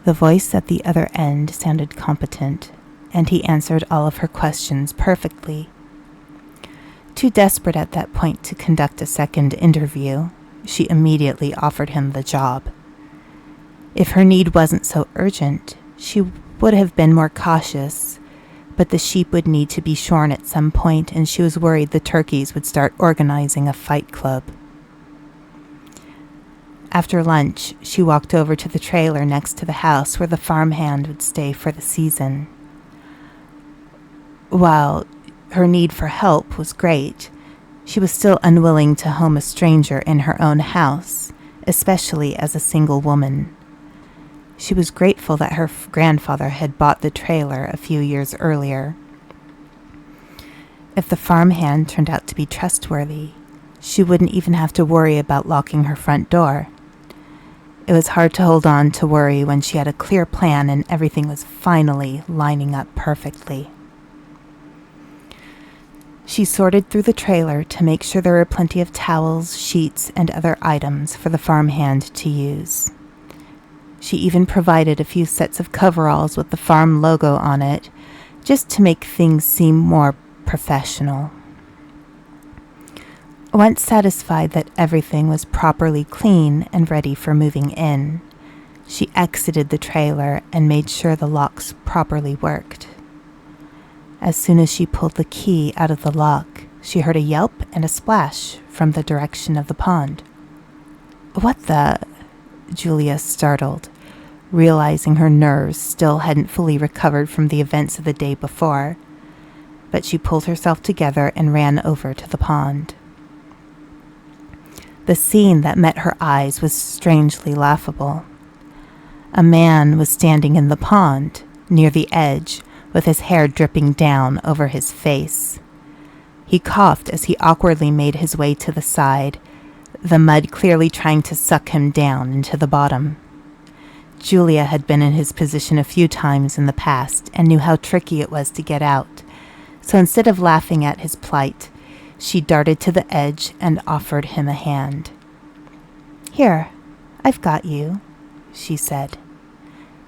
The voice at the other end sounded competent, and he answered all of her questions perfectly. Too desperate at that point to conduct a second interview, she immediately offered him the job. If her need wasn't so urgent, she would have been more cautious, but the sheep would need to be shorn at some point, and she was worried the turkeys would start organizing a fight club. After lunch, she walked over to the trailer next to the house where the farmhand would stay for the season. While her need for help was great, she was still unwilling to home a stranger in her own house, especially as a single woman. She was grateful that her grandfather had bought the trailer a few years earlier. If the farmhand turned out to be trustworthy, she wouldn't even have to worry about locking her front door. It was hard to hold on to worry when she had a clear plan and everything was finally lining up perfectly. She sorted through the trailer to make sure there were plenty of towels, sheets, and other items for the farmhand to use. She even provided a few sets of coveralls with the farm logo on it, just to make things seem more professional. Once satisfied that everything was properly clean and ready for moving in, she exited the trailer and made sure the locks properly worked. As soon as she pulled the key out of the lock, she heard a yelp and a splash from the direction of the pond. "What the?" Julia startled, realizing her nerves still hadn't fully recovered from the events of the day before, but she pulled herself together and ran over to the pond. The scene that met her eyes was strangely laughable. A man was standing in the pond, near the edge, with his hair dripping down over his face. He coughed as he awkwardly made his way to the side, the mud clearly trying to suck him down into the bottom. Julia had been in his position a few times in the past and knew how tricky it was to get out, so instead of laughing at his plight, she darted to the edge and offered him a hand. "Here, I've got you," she said.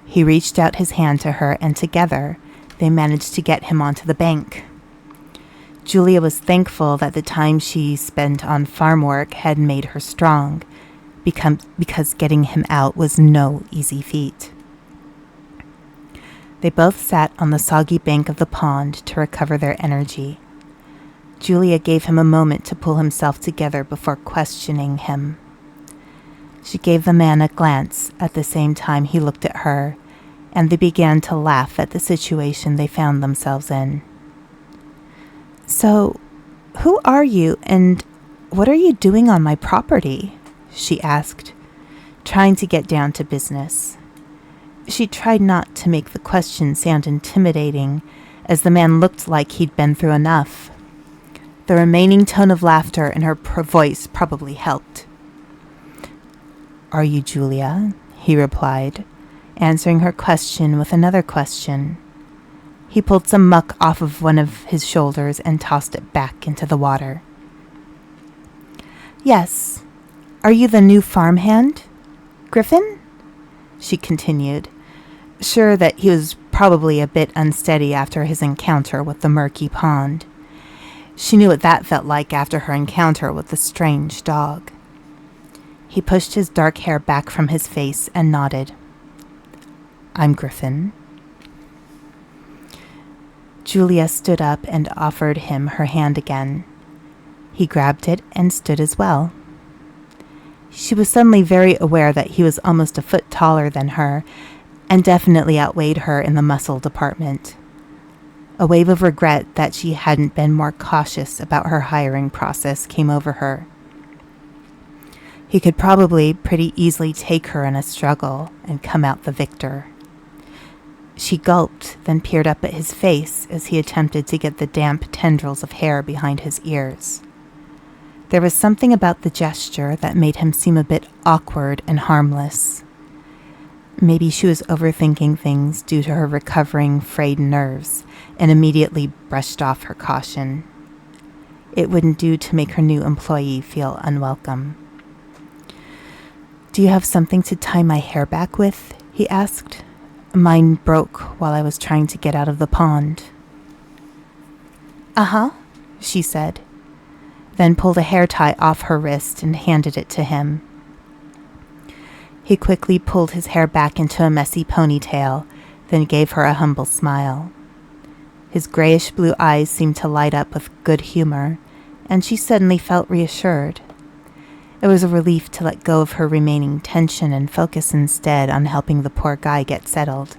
He reached out his hand to her, and together they managed to get him onto the bank. Julia was thankful that the time she spent on farm work had made her strong, because getting him out was no easy feat. They both sat on the soggy bank of the pond to recover their energy. Julia gave him a moment to pull himself together before questioning him. She gave the man a glance at the same time he looked at her, and they began to laugh at the situation they found themselves in. "So, who are you, and what are you doing on my property?" she asked, trying to get down to business. She tried not to make the question sound intimidating, as the man looked like he'd been through enough. The remaining tone of laughter in her voice probably helped. "Are you Julia?" he replied, answering her question with another question. He pulled some muck off of one of his shoulders and tossed it back into the water. "Yes. Are you the new farmhand, Griffin?" she continued, sure that he was probably a bit unsteady after his encounter with the murky pond. She knew what that felt like after her encounter with the strange dog. He pushed his dark hair back from his face and nodded. "I'm Griffin." Julia stood up and offered him her hand again. He grabbed it and stood as well. She was suddenly very aware that he was almost a foot taller than her, and definitely outweighed her in the muscle department. A wave of regret that she hadn't been more cautious about her hiring process came over her. He could probably pretty easily take her in a struggle and come out the victor. She gulped, then peered up at his face as he attempted to get the damp tendrils of hair behind his ears. There was something about the gesture that made him seem a bit awkward and harmless. Maybe she was overthinking things due to her recovering frayed nerves and immediately brushed off her caution. It wouldn't do to make her new employee feel unwelcome. "Do you have something to tie my hair back with?" he asked. "Mine broke while I was trying to get out of the pond." "Uh-huh," she said, then pulled a hair tie off her wrist and handed it to him. He quickly pulled his hair back into a messy ponytail, then gave her a humble smile. His grayish-blue eyes seemed to light up with good humor, and she suddenly felt reassured. It was a relief to let go of her remaining tension and focus instead on helping the poor guy get settled.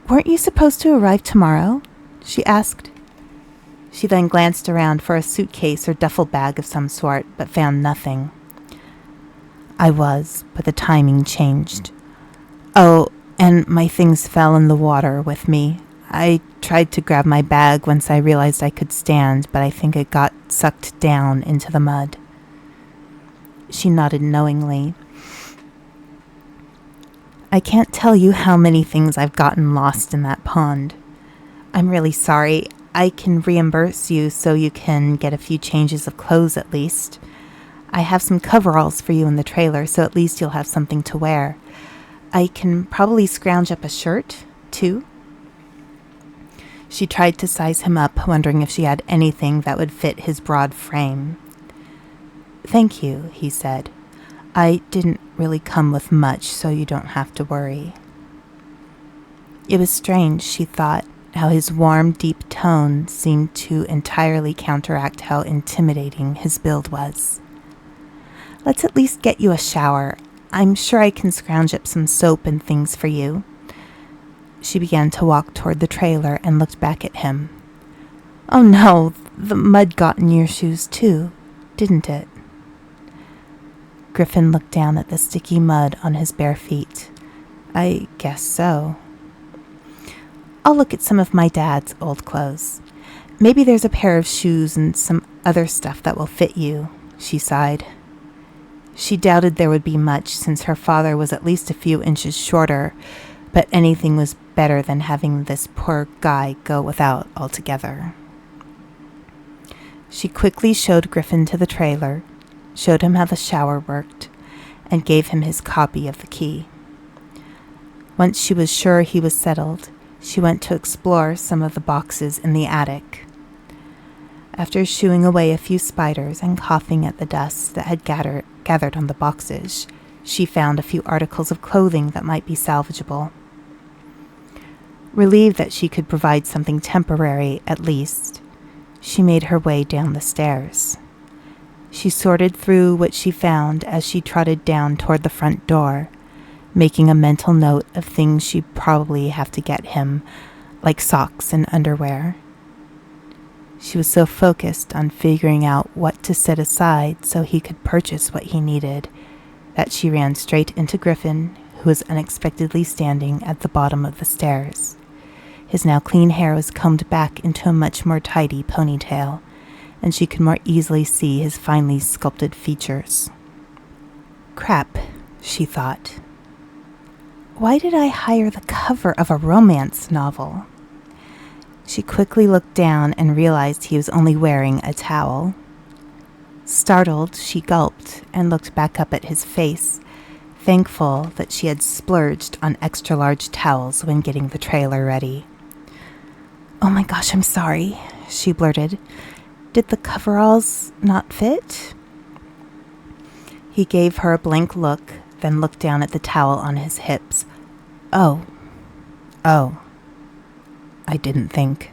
"Weren't you supposed to arrive tomorrow?" she asked. She then glanced around for a suitcase or duffel bag of some sort, but found nothing. "I was, but the timing changed. Oh, and my things fell in the water with me. I tried to grab my bag once I realized I could stand, but I think it got sucked down into the mud." She nodded knowingly. "I can't tell you how many things I've gotten lost in that pond. I'm really sorry. I can reimburse you so you can get a few changes of clothes at least. I have some coveralls for you in the trailer, so at least you'll have something to wear. I can probably scrounge up a shirt, too." She tried to size him up, wondering if she had anything that would fit his broad frame. "Thank you," he said. "I didn't really come with much, so you don't have to worry." It was strange, she thought. how his warm, deep tone seemed to entirely counteract how intimidating his build was. "Let's at least get you a shower. I'm sure I can scrounge up some soap and things for you." She began to walk toward the trailer and looked back at him. "Oh no, the mud got in your shoes too, didn't it?" Griffin looked down at the sticky mud on his bare feet. "I guess so." "I'll look at some of my dad's old clothes. Maybe there's a pair of shoes and some other stuff that will fit you," she sighed. She doubted there would be much, since her father was at least a few inches shorter, but anything was better than having this poor guy go without altogether. She quickly showed Griffin to the trailer, showed him how the shower worked, and gave him his copy of the key. Once she was sure he was settled, she went to explore some of the boxes in the attic. After shooing away a few spiders and coughing at the dust that had gathered on the boxes, she found a few articles of clothing that might be salvageable. Relieved that she could provide something temporary at least, she made her way down the stairs. She sorted through what she found as she trotted down toward the front door, making a mental note of things she'd probably have to get him, like socks and underwear. She was so focused on figuring out what to set aside so he could purchase what he needed that she ran straight into Griffin, who was unexpectedly standing at the bottom of the stairs. His now clean hair was combed back into a much more tidy ponytail, and she could more easily see his finely sculpted features. "Crap," she thought. "Why did I hire the cover of a romance novel?" She quickly looked down and realized he was only wearing a towel. Startled, she gulped and looked back up at his face, thankful that she had splurged on extra-large towels when getting the trailer ready. "Oh my gosh, I'm sorry," she blurted. "Did the coveralls not fit?" He gave her a blank look, then looked down at the towel on his hips. Oh, I didn't think."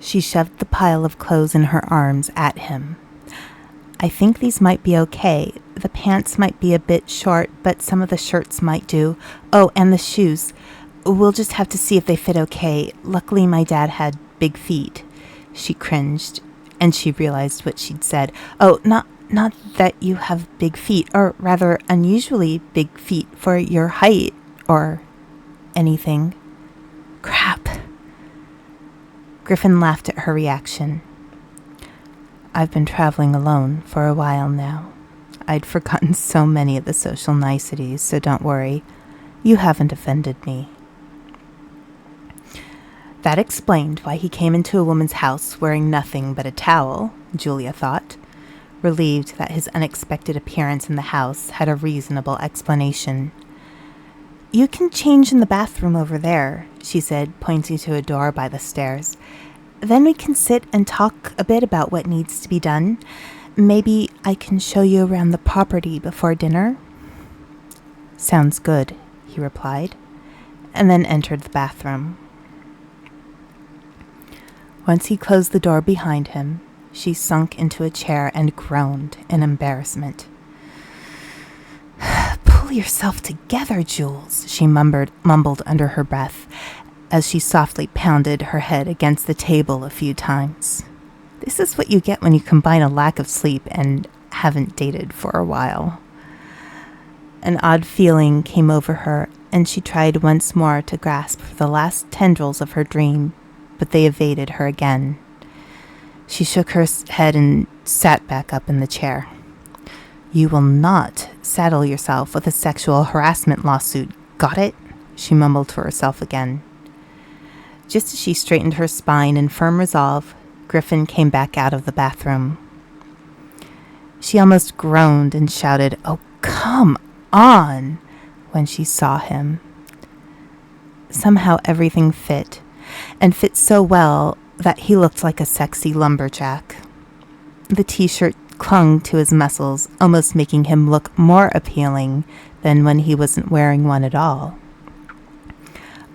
She shoved the pile of clothes in her arms at him. "I think these might be okay. The pants might be a bit short, but some of the shirts might do. Oh, and the shoes. We'll just have to see if they fit okay. Luckily, my dad had big feet." She cringed, and she realized what she'd said. "Oh, not that you have big feet, or rather unusually big feet for your height, or anything." Crap. Griffin laughed at her reaction. "I've been traveling alone for a while now. I'd forgotten so many of the social niceties, so don't worry. You haven't offended me." That explained why he came into a woman's house wearing nothing but a towel, Julia thought, relieved that his unexpected appearance in the house had a reasonable explanation. "You can change in the bathroom over there," she said, pointing to a door by the stairs. "Then we can sit and talk a bit about what needs to be done. Maybe I can show you around the property before dinner." "Sounds good," he replied, and then entered the bathroom. Once he closed the door behind him, she sunk into a chair and groaned in embarrassment. "Pull yourself together, Jules," she mumbled under her breath, as she softly pounded her head against the table a few times. This is what you get when you combine a lack of sleep and haven't dated for a while. An odd feeling came over her, and she tried once more to grasp for the last tendrils of her dream, but they evaded her again. She shook her head and sat back up in the chair. "You will not saddle yourself with a sexual harassment lawsuit, got it?" she mumbled to herself again. Just as she straightened her spine in firm resolve, Griffin came back out of the bathroom. She almost groaned and shouted, "Oh, come on," when she saw him. Somehow everything fit, and fit so well that he looked like a sexy lumberjack. The t-shirt clung to his muscles, almost making him look more appealing than when he wasn't wearing one at all.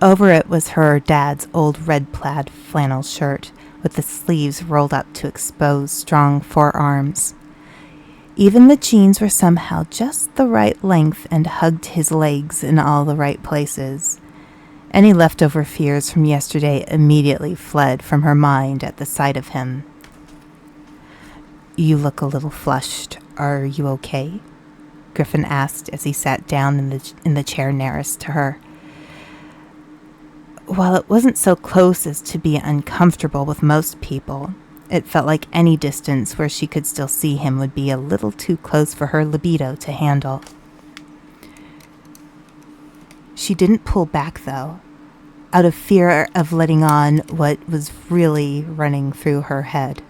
Over it was her dad's old red plaid flannel shirt, with the sleeves rolled up to expose strong forearms. Even the jeans were somehow just the right length and hugged his legs in all the right places. Any leftover fears from yesterday immediately fled from her mind at the sight of him. "You look a little flushed. Are you okay?" Griffin asked as he sat down in the chair nearest to her. While it wasn't so close as to be uncomfortable with most people, it felt like any distance where she could still see him would be a little too close for her libido to handle. She didn't pull back, though, out of fear of letting on what was really running through her head.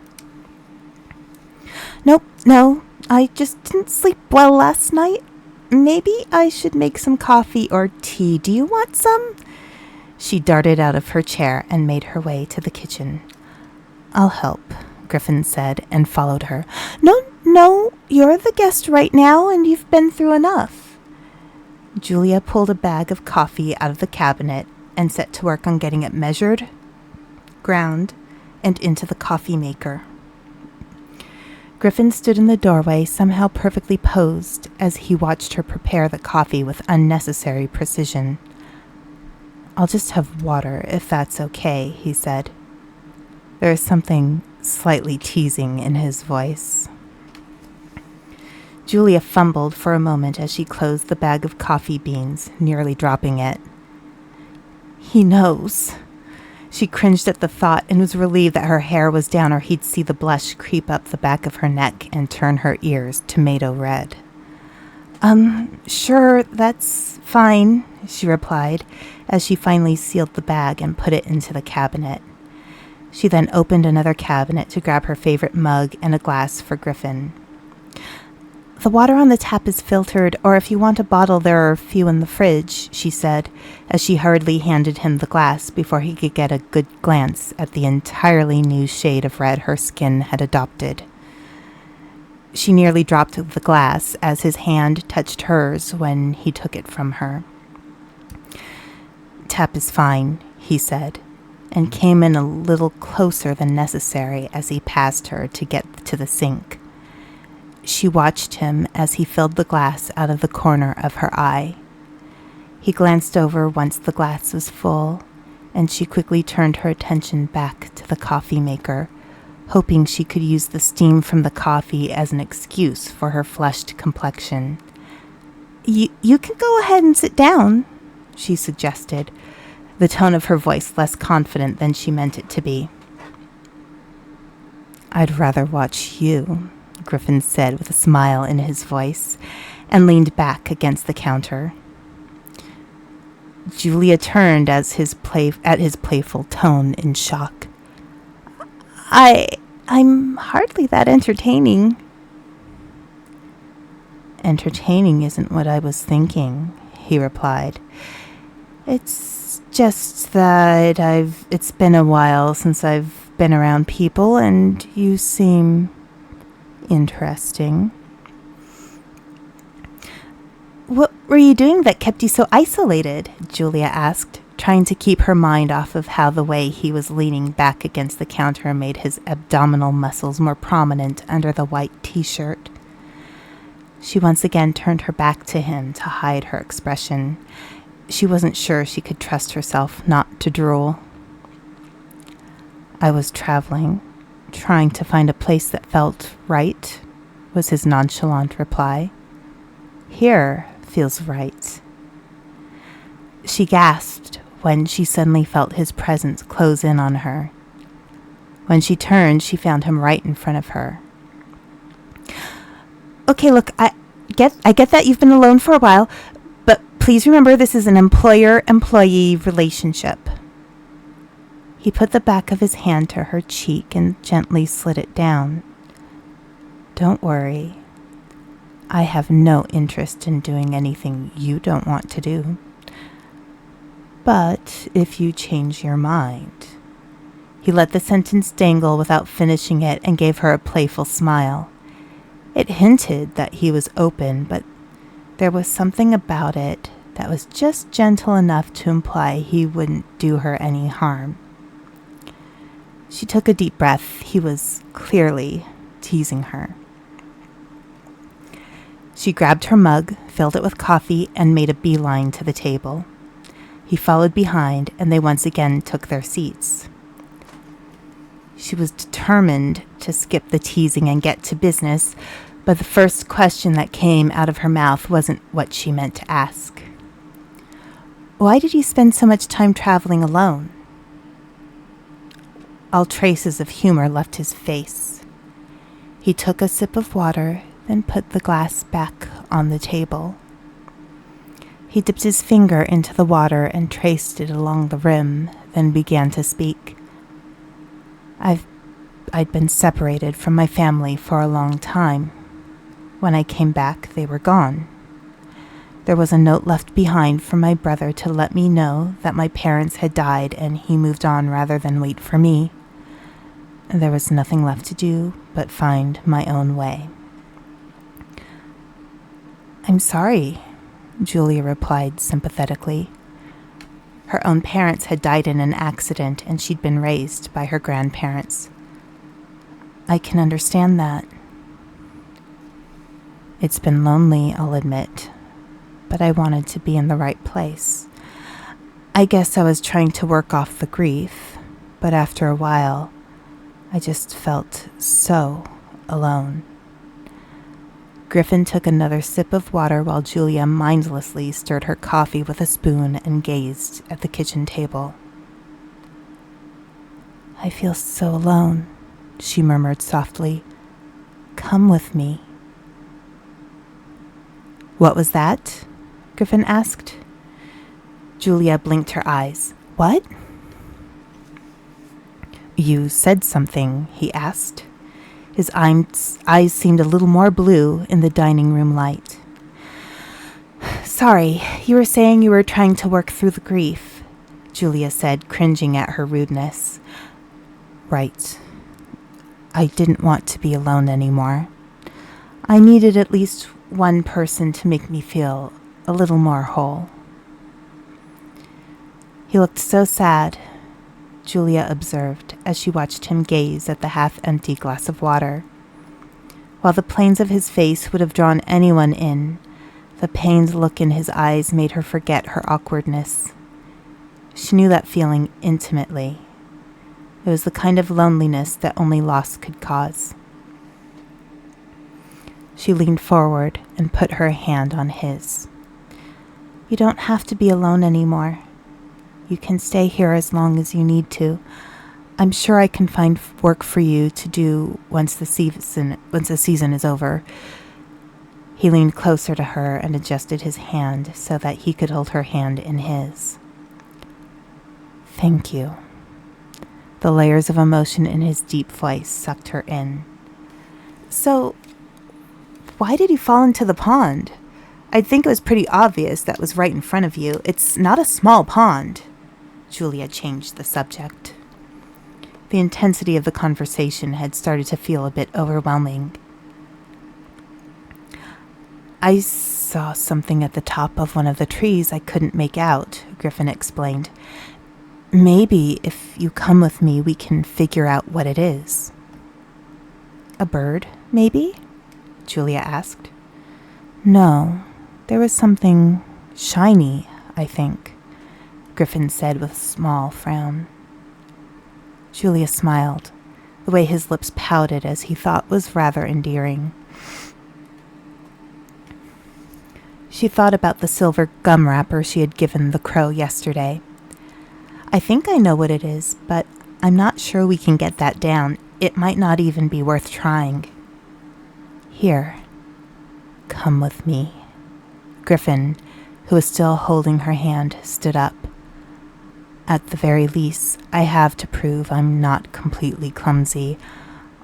"Nope, no, I just didn't sleep well last night. Maybe I should make some coffee or tea. Do you want some?" She darted out of her chair and made her way to the kitchen. "I'll help," Griffin said, and followed her. No, you're the guest right now, and you've been through enough." Julia pulled a bag of coffee out of the cabinet and set to work on getting it measured, ground, and into the coffee maker. Griffin stood in the doorway, somehow perfectly posed, as he watched her prepare the coffee with unnecessary precision. "I'll just have water, if that's okay," he said. There was something slightly teasing in his voice. Julia fumbled for a moment as she closed the bag of coffee beans, nearly dropping it. "He knows." She cringed at the thought and was relieved that her hair was down, or he'd see the blush creep up the back of her neck and turn her ears tomato red. Sure, that's fine," she replied, as she finally sealed the bag and put it into the cabinet. She then opened another cabinet to grab her favorite mug and a glass for Griffin. "The water on the tap is filtered, or if you want a bottle, there are a few in the fridge," she said, as she hurriedly handed him the glass before he could get a good glance at the entirely new shade of red her skin had adopted. She nearly dropped the glass as his hand touched hers when he took it from her. "Tap is fine," he said, and came in a little closer than necessary as he passed her to get to the sink. She watched him as he filled the glass out of the corner of her eye. He glanced over once the glass was full, and she quickly turned her attention back to the coffee maker, hoping she could use the steam from the coffee as an excuse for her flushed complexion. You can go ahead and sit down," she suggested, the tone of her voice less confident than she meant it to be. "I'd rather watch you," Griffin said with a smile in his voice, and leaned back against the counter. Julia turned at his playful tone in shock. I'm hardly that entertaining." "Entertaining isn't what I was thinking," he replied. "It's just that it's been a while since I've been around people, and you seem interesting." "What were you doing that kept you so isolated?" Julia asked, trying to keep her mind off of how the way he was leaning back against the counter made his abdominal muscles more prominent under the white t-shirt. She once again turned her back to him to hide her expression. She wasn't sure she could trust herself not to drool. "I was traveling, trying to find a place that felt right," was his nonchalant reply. "Here feels right." She gasped when she suddenly felt his presence close in on her. When she turned, she found him right in front of her. "Okay, look, I get that you've been alone for a while, but please remember this is an employer-employee relationship." He put the back of his hand to her cheek and gently slid it down. "Don't worry. I have no interest in doing anything you don't want to do. But if you change your mind..." He let the sentence dangle without finishing it and gave her a playful smile. It hinted that he was open, but there was something about it that was just gentle enough to imply he wouldn't do her any harm. She took a deep breath. He was clearly teasing her. She grabbed her mug, filled it with coffee, and made a beeline to the table. He followed behind, and they once again took their seats. She was determined to skip the teasing and get to business, but the first question that came out of her mouth wasn't what she meant to ask. Why did you spend so much time traveling alone? All traces of humor left his face. He took a sip of water, then put the glass back on the table. He dipped his finger into the water and traced it along the rim, then began to speak. I'd been separated from my family for a long time. When I came back, they were gone. There was a note left behind from my brother to let me know that my parents had died and he moved on rather than wait for me. There was nothing left to do but find my own way. I'm sorry, Julia replied sympathetically. Her own parents had died in an accident and she'd been raised by her grandparents. I can understand that. It's been lonely, I'll admit, but I wanted to be in the right place. I guess I was trying to work off the grief, but after a while, I just felt so alone. Griffin took another sip of water while Julia mindlessly stirred her coffee with a spoon and gazed at the kitchen table. I feel so alone, she murmured softly. Come with me. What was that? Griffin asked. Julia blinked her eyes. What? You said something, he asked. His eyes seemed a little more blue in the dining room light. Sorry, you were saying you were trying to work through the grief, Julia said, cringing at her rudeness. Right. I didn't want to be alone anymore. I needed at least one person to make me feel a little more whole. He looked so sad, Julia observed as she watched him gaze at the half-empty glass of water. While the planes of his face would have drawn anyone in, the pained look in his eyes made her forget her awkwardness. She knew that feeling intimately. It was the kind of loneliness that only loss could cause. She leaned forward and put her hand on his. You don't have to be alone anymore. You can stay here as long as you need to. I'm sure I can find work for you to do once the season is over. He leaned closer to her and adjusted his hand so that he could hold her hand in his. Thank you. The layers of emotion in his deep voice sucked her in. So, why did you fall into the pond? I'd think it was pretty obvious that was right in front of you. It's not a small pond. Julia changed the subject. The intensity of the conversation had started to feel a bit overwhelming. I saw something at the top of one of the trees I couldn't make out, Griffin explained. Maybe if you come with me, we can figure out what it is. A bird, maybe? Julia asked. No, there was something shiny, I think, Griffin said with a small frown. Julia smiled, the way his lips pouted as he thought was rather endearing. She thought about the silver gum wrapper she had given the crow yesterday. I think I know what it is, but I'm not sure we can get that down. It might not even be worth trying. Here, come with me. Griffin, who was still holding her hand, stood up. At the very least, I have to prove I'm not completely clumsy,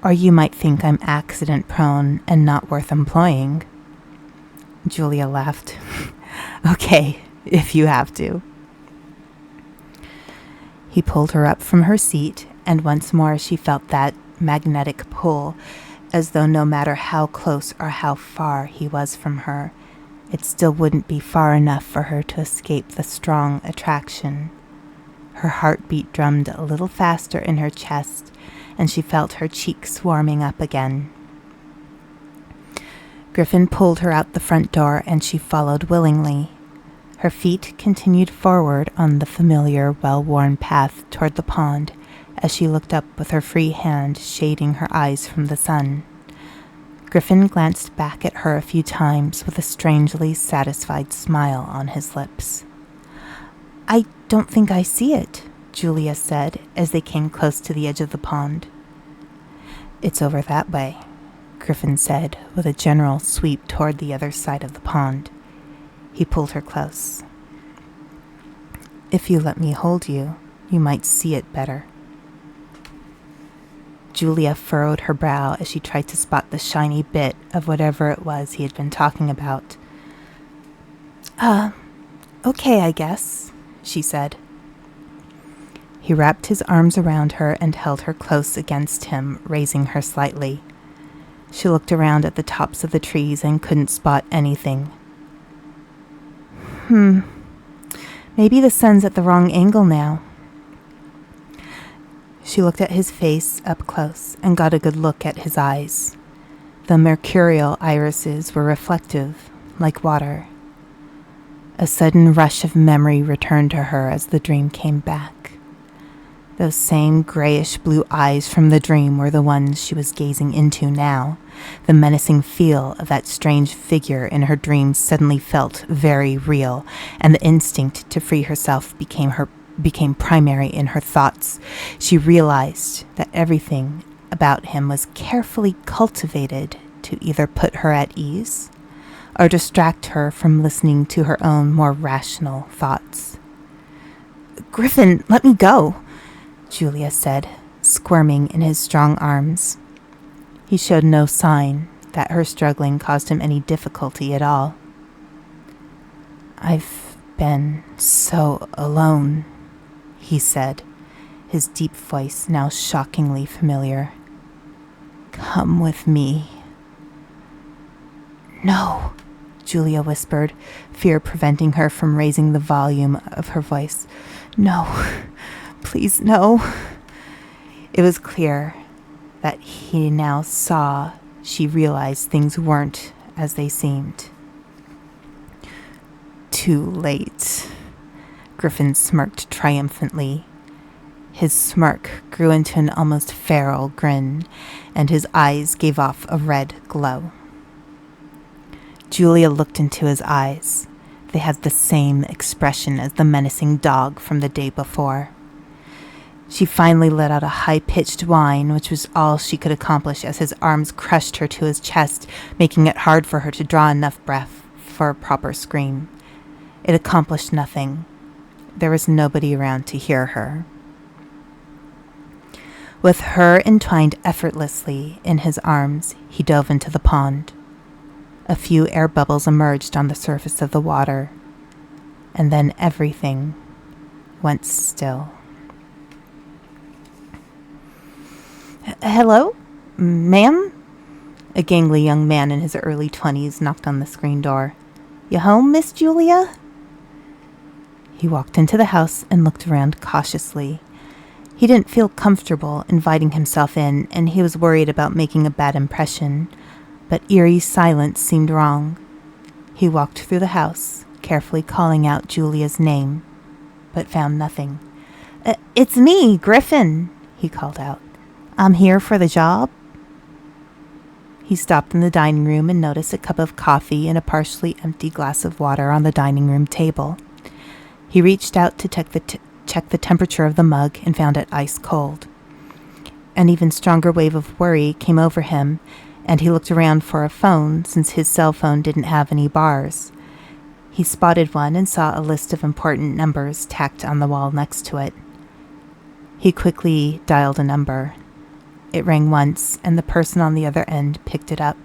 or you might think I'm accident-prone and not worth employing. Julia laughed. Okay, if you have to. He pulled her up from her seat, and once more she felt that magnetic pull, as though no matter how close or how far he was from her, it still wouldn't be far enough for her to escape the strong attraction. Her heartbeat drummed a little faster in her chest, and she felt her cheeks warming up again. Griffin pulled her out the front door, and she followed willingly. Her feet continued forward on the familiar, well-worn path toward the pond as she looked up with her free hand shading her eyes from the sun. Griffin glanced back at her a few times with a strangely satisfied smile on his lips. "I don't think I see it," Julia said as they came close to the edge of the pond. "It's over that way," Griffin said with a general sweep toward the other side of the pond. He pulled her close. "If you let me hold you, you might see it better." Julia furrowed her brow as she tried to spot the shiny bit of whatever it was he had been talking about. Okay, I guess," she said. He wrapped his arms around her and held her close against him, raising her slightly. She looked around at the tops of the trees and couldn't spot anything. Maybe the sun's at the wrong angle now." She looked at his face up close and got a good look at his eyes. The mercurial irises were reflective, like water. A sudden rush of memory returned to her as the dream came back. Those same grayish-blue eyes from the dream were the ones she was gazing into now. The menacing feel of that strange figure in her dreams suddenly felt very real, and the instinct to free herself became primary in her thoughts. She realized that everything about him was carefully cultivated to either put her at ease or distract her from listening to her own more rational thoughts. "Griffin, let me go," Julia said, squirming in his strong arms. He showed no sign that her struggling caused him any difficulty at all. "I've been so alone," he said, his deep voice now shockingly familiar. "Come with me." "No," Julia whispered, fear preventing her from raising the volume of her voice. "No, please, no." It was clear that he now saw she realized things weren't as they seemed. "Too late." Griffin smirked triumphantly. His smirk grew into an almost feral grin, and his eyes gave off a red glow. Julia looked into his eyes. They had the same expression as the menacing dog from the day before. She finally let out a high-pitched whine, which was all she could accomplish as his arms crushed her to his chest, making it hard for her to draw enough breath for a proper scream. It accomplished nothing. There was nobody around to hear her. With her entwined effortlessly in his arms, he dove into the pond. A few air bubbles emerged on the surface of the water, and then everything went still. "Hello, ma'am?" A gangly young man in his early 20s knocked on the screen door. "You home, Miss Julia?" He walked into the house and looked around cautiously. He didn't feel comfortable inviting himself in, and he was worried about making a bad impression, but eerie silence seemed wrong. He walked through the house, carefully calling out Julia's name, but found nothing. "It's me, Griffin," he called out. "I'm here for the job." He stopped in the dining room and noticed a cup of coffee and a partially empty glass of water on the dining room table. He reached out to check the temperature of the mug and found it ice cold. An even stronger wave of worry came over him, and he looked around for a phone since his cell phone didn't have any bars. He spotted one and saw a list of important numbers tacked on the wall next to it. He quickly dialed a number. It rang once, and the person on the other end picked it up.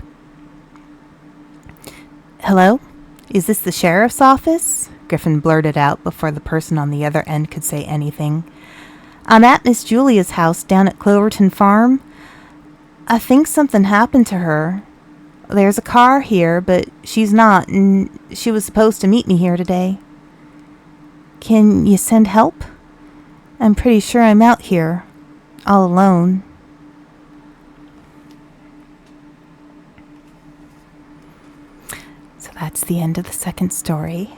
"Hello? Is this the sheriff's office?" Griffin blurted out before the person on the other end could say anything. "I'm at Miss Julia's house down at Cloverton Farm. I think something happened to her. There's a car here, but she's not, and she was supposed to meet me here today. Can you send help? I'm pretty sure I'm out here, all alone. So that's the end of the second story.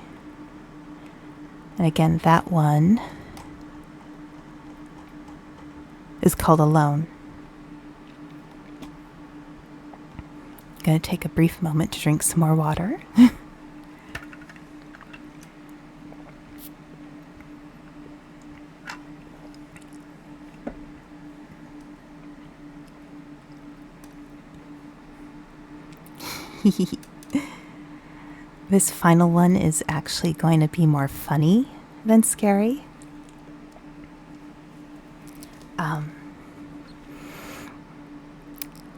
And again, that one is called Alone. I'm going to take a brief moment to drink some more water. This final one is actually going to be more funny than scary.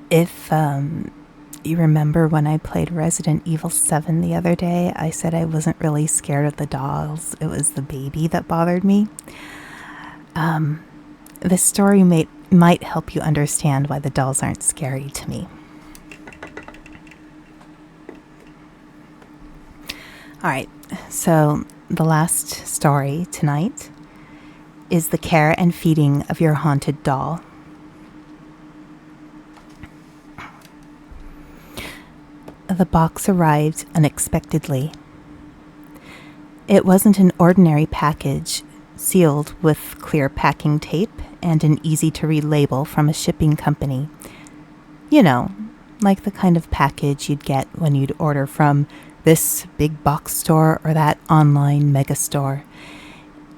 If you remember when I played Resident Evil 7 the other day, I said I wasn't really scared of the dolls. It was the baby that bothered me. This story might help you understand why the dolls aren't scary to me. All right, so the last story tonight is the care and feeding of your haunted doll. The box arrived unexpectedly. It wasn't an ordinary package sealed with clear packing tape and an easy-to-read label from a shipping company. You know, like the kind of package you'd get when you'd order from this big box store or that online mega store.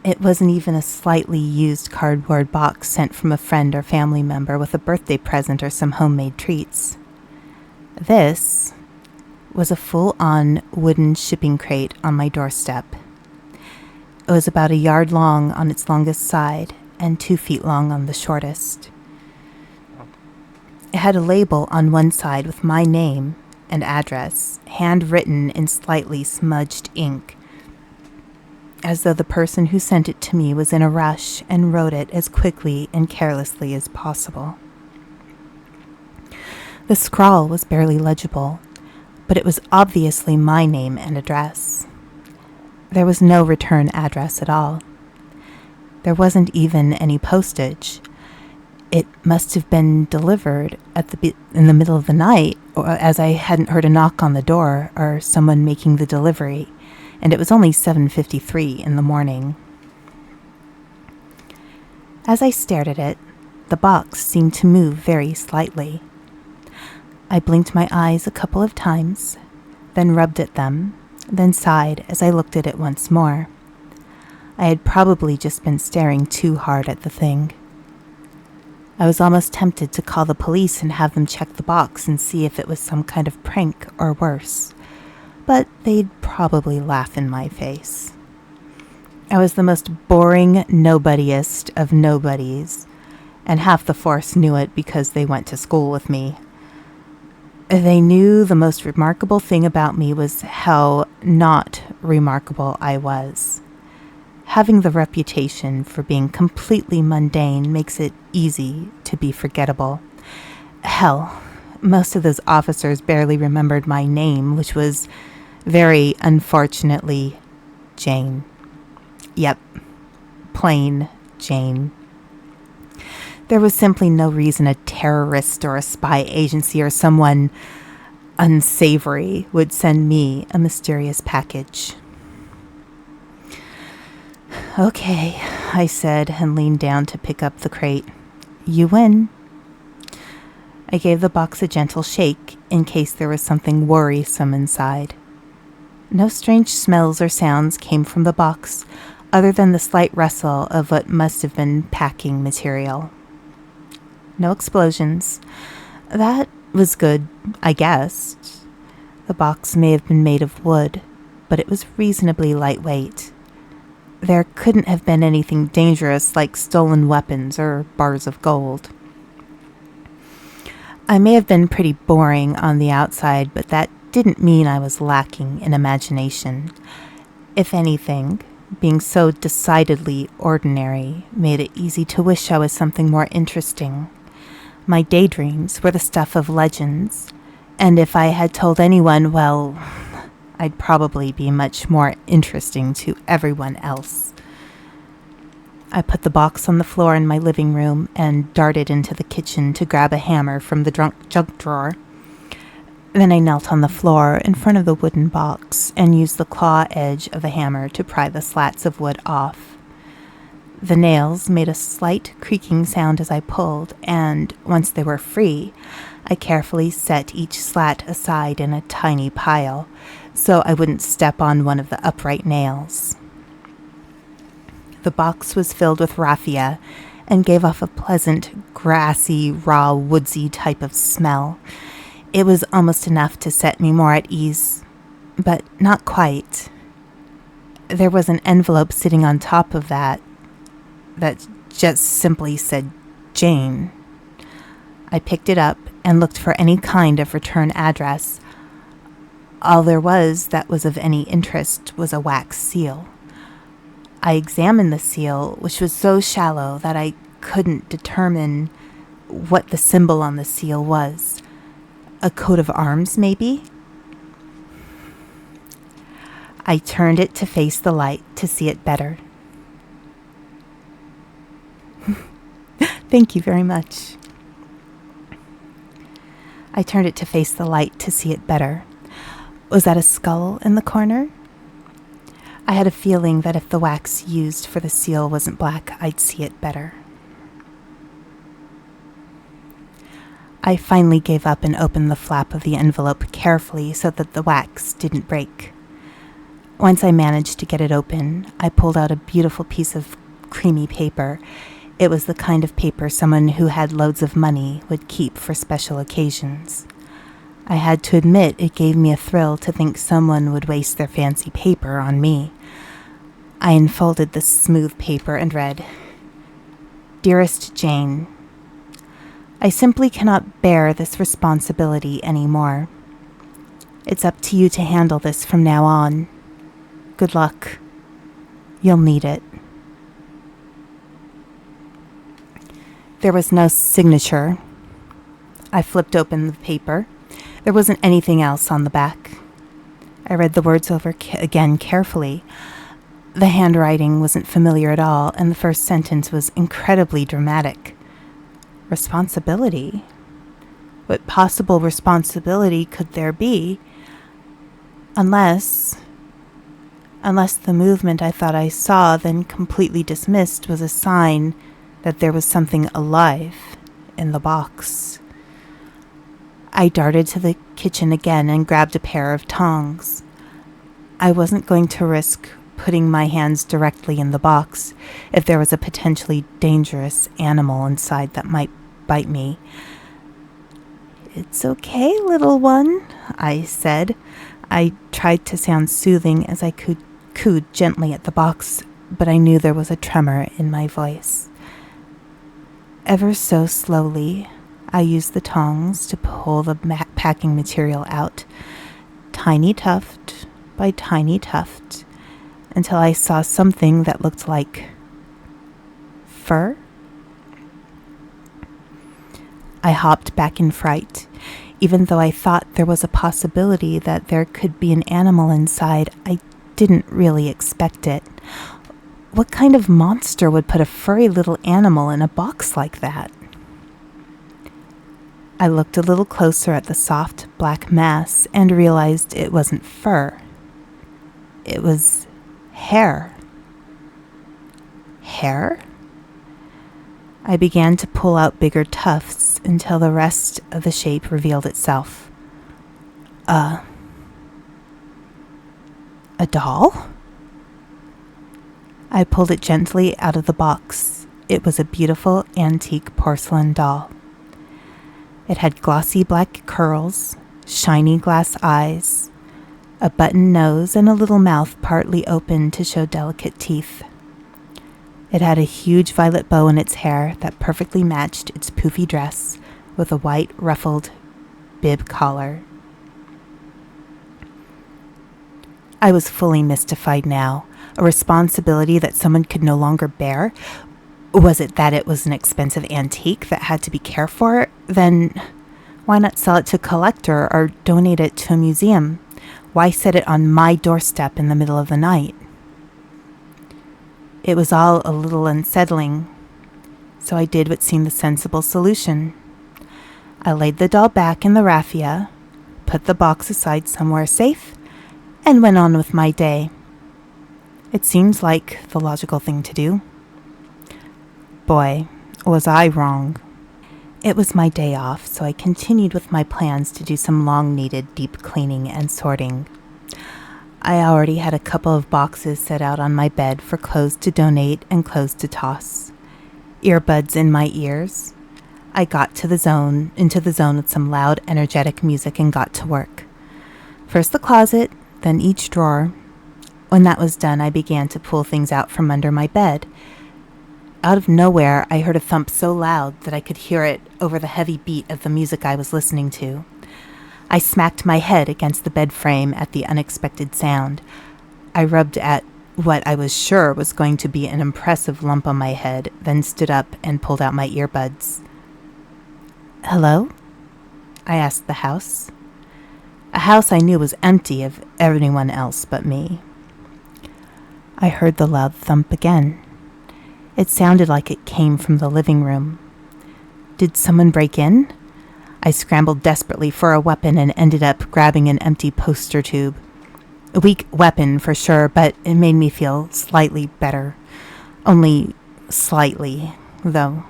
It wasn't even a slightly used cardboard box sent from a friend or family member with a birthday present or some homemade treats. This was a full-on wooden shipping crate on my doorstep. It was about a yard long on its longest side and 2 feet long on the shortest. It had a label on one side with my name and address, handwritten in slightly smudged ink, as though the person who sent it to me was in a rush and wrote it as quickly and carelessly as possible. The scrawl was barely legible, but it was obviously my name and address. There was no return address at all. There wasn't even any postage. It must have been delivered in the middle of the night, or as I hadn't heard a knock on the door or someone making the delivery, and it was only 7:53 in the morning. As I stared at it, the box seemed to move very slightly. I blinked my eyes a couple of times, then rubbed at them, then sighed as I looked at it once more. I had probably just been staring too hard at the thing. I was almost tempted to call the police and have them check the box and see if it was some kind of prank or worse, but they'd probably laugh in my face. I was the most boring nobodiest of nobodies, and half the force knew it because they went to school with me. They knew the most remarkable thing about me was how not remarkable I was. Having the reputation for being completely mundane makes it easy to be forgettable. Hell, most of those officers barely remembered my name, which was, very unfortunately, Jane. Yep, plain Jane. There was simply no reason a terrorist or a spy agency or someone unsavory would send me a mysterious package. Okay, I said and leaned down to pick up the crate. You win. I gave the box a gentle shake in case there was something worrisome inside. No strange smells or sounds came from the box other than the slight rustle of what must have been packing material. No explosions. That was good, I guessed. The box may have been made of wood, but it was reasonably lightweight. There couldn't have been anything dangerous like stolen weapons or bars of gold. I may have been pretty boring on the outside, but that didn't mean I was lacking in imagination. If anything, being so decidedly ordinary made it easy to wish I was something more interesting. My daydreams were the stuff of legends, And if I had told anyone, well, I'd probably be much more interesting to everyone else. I put the box on the floor in my living room and darted into the kitchen to grab a hammer from the junk drawer. Then I knelt on the floor in front of the wooden box and used the claw edge of the hammer to pry the slats of wood off. The nails made a slight creaking sound as I pulled, and once they were free, I carefully set each slat aside in a tiny pile, so I wouldn't step on one of the upright nails. The box was filled with raffia and gave off a pleasant, grassy, raw, woodsy type of smell. It was almost enough to set me more at ease, but not quite. There was an envelope sitting on top of that just simply said Jane. I picked it up and looked for any kind of return address. All there was that was of any interest was a wax seal. I examined the seal, which was so shallow that I couldn't determine what the symbol on the seal was. A coat of arms, maybe? I turned it to face the light to see it better. Thank you very much. I turned it to face the light to see it better. Was that a skull in the corner? I had a feeling that if the wax used for the seal wasn't black, I'd see it better. I finally gave up and opened the flap of the envelope carefully so that the wax didn't break. Once I managed to get it open, I pulled out a beautiful piece of creamy paper. It was the kind of paper someone who had loads of money would keep for special occasions. I had to admit it gave me a thrill to think someone would waste their fancy paper on me. I unfolded the smooth paper and read, "Dearest Jane, I simply cannot bear this responsibility anymore. It's up to you to handle this from now on. Good luck. You'll need it." There was no signature. I flipped open the paper. There wasn't anything else on the back. I read the words over again carefully. The handwriting wasn't familiar at all, and the first sentence was incredibly dramatic. Responsibility? What possible responsibility could there be? Unless the movement I thought I saw, then completely dismissed, was a sign that there was something alive in the box. I darted to the kitchen again and grabbed a pair of tongs. I wasn't going to risk putting my hands directly in the box if there was a potentially dangerous animal inside that might bite me. "It's okay, little one," I said. I tried to sound soothing as I cooed gently at the box, but I knew there was a tremor in my voice. Ever so slowly, I used the tongs to pull the packing material out, tiny tuft by tiny tuft, until I saw something that looked like fur. I hopped back in fright. Even though I thought there was a possibility that there could be an animal inside, I didn't really expect it. What kind of monster would put a furry little animal in a box like that? I looked a little closer at the soft black mass and realized it wasn't fur. It was hair. Hair? I began to pull out bigger tufts until the rest of the shape revealed itself. A doll? I pulled it gently out of the box. It was a beautiful antique porcelain doll. It had glossy black curls, shiny glass eyes, a button nose, and a little mouth partly open to show delicate teeth. It had a huge violet bow in its hair that perfectly matched its poofy dress with a white ruffled bib collar. I was fully mystified now. A responsibility that someone could no longer bear? Was it that it was an expensive antique that had to be cared for? Then Why not sell it to a collector or donate it to a museum? Why set it on my doorstep in the middle of the night? It was all a little unsettling, so I did what seemed the sensible solution. I laid the doll back in the raffia, put the box aside somewhere safe, and went on with my day. It seems like the logical thing to do. Boy, was I wrong. It was my day off, so I continued with my plans to do some long-needed deep cleaning and sorting. I already had a couple of boxes set out on my bed for clothes to donate and clothes to toss. Earbuds in my ears. I got into the zone with some loud, energetic music and got to work. First the closet, then each drawer. When that was done, I began to pull things out from under my bed. Out of nowhere, I heard a thump so loud that I could hear it over the heavy beat of the music I was listening to. I smacked my head against the bed frame at the unexpected sound. I rubbed at what I was sure was going to be an impressive lump on my head, then stood up and pulled out my earbuds. "Hello?" I asked the house. A house I knew was empty of everyone else but me. I heard the loud thump again. It sounded like it came from the living room. Did someone break in? I scrambled desperately for a weapon and ended up grabbing an empty poster tube. A weak weapon for sure, but it made me feel slightly better. Only slightly, though.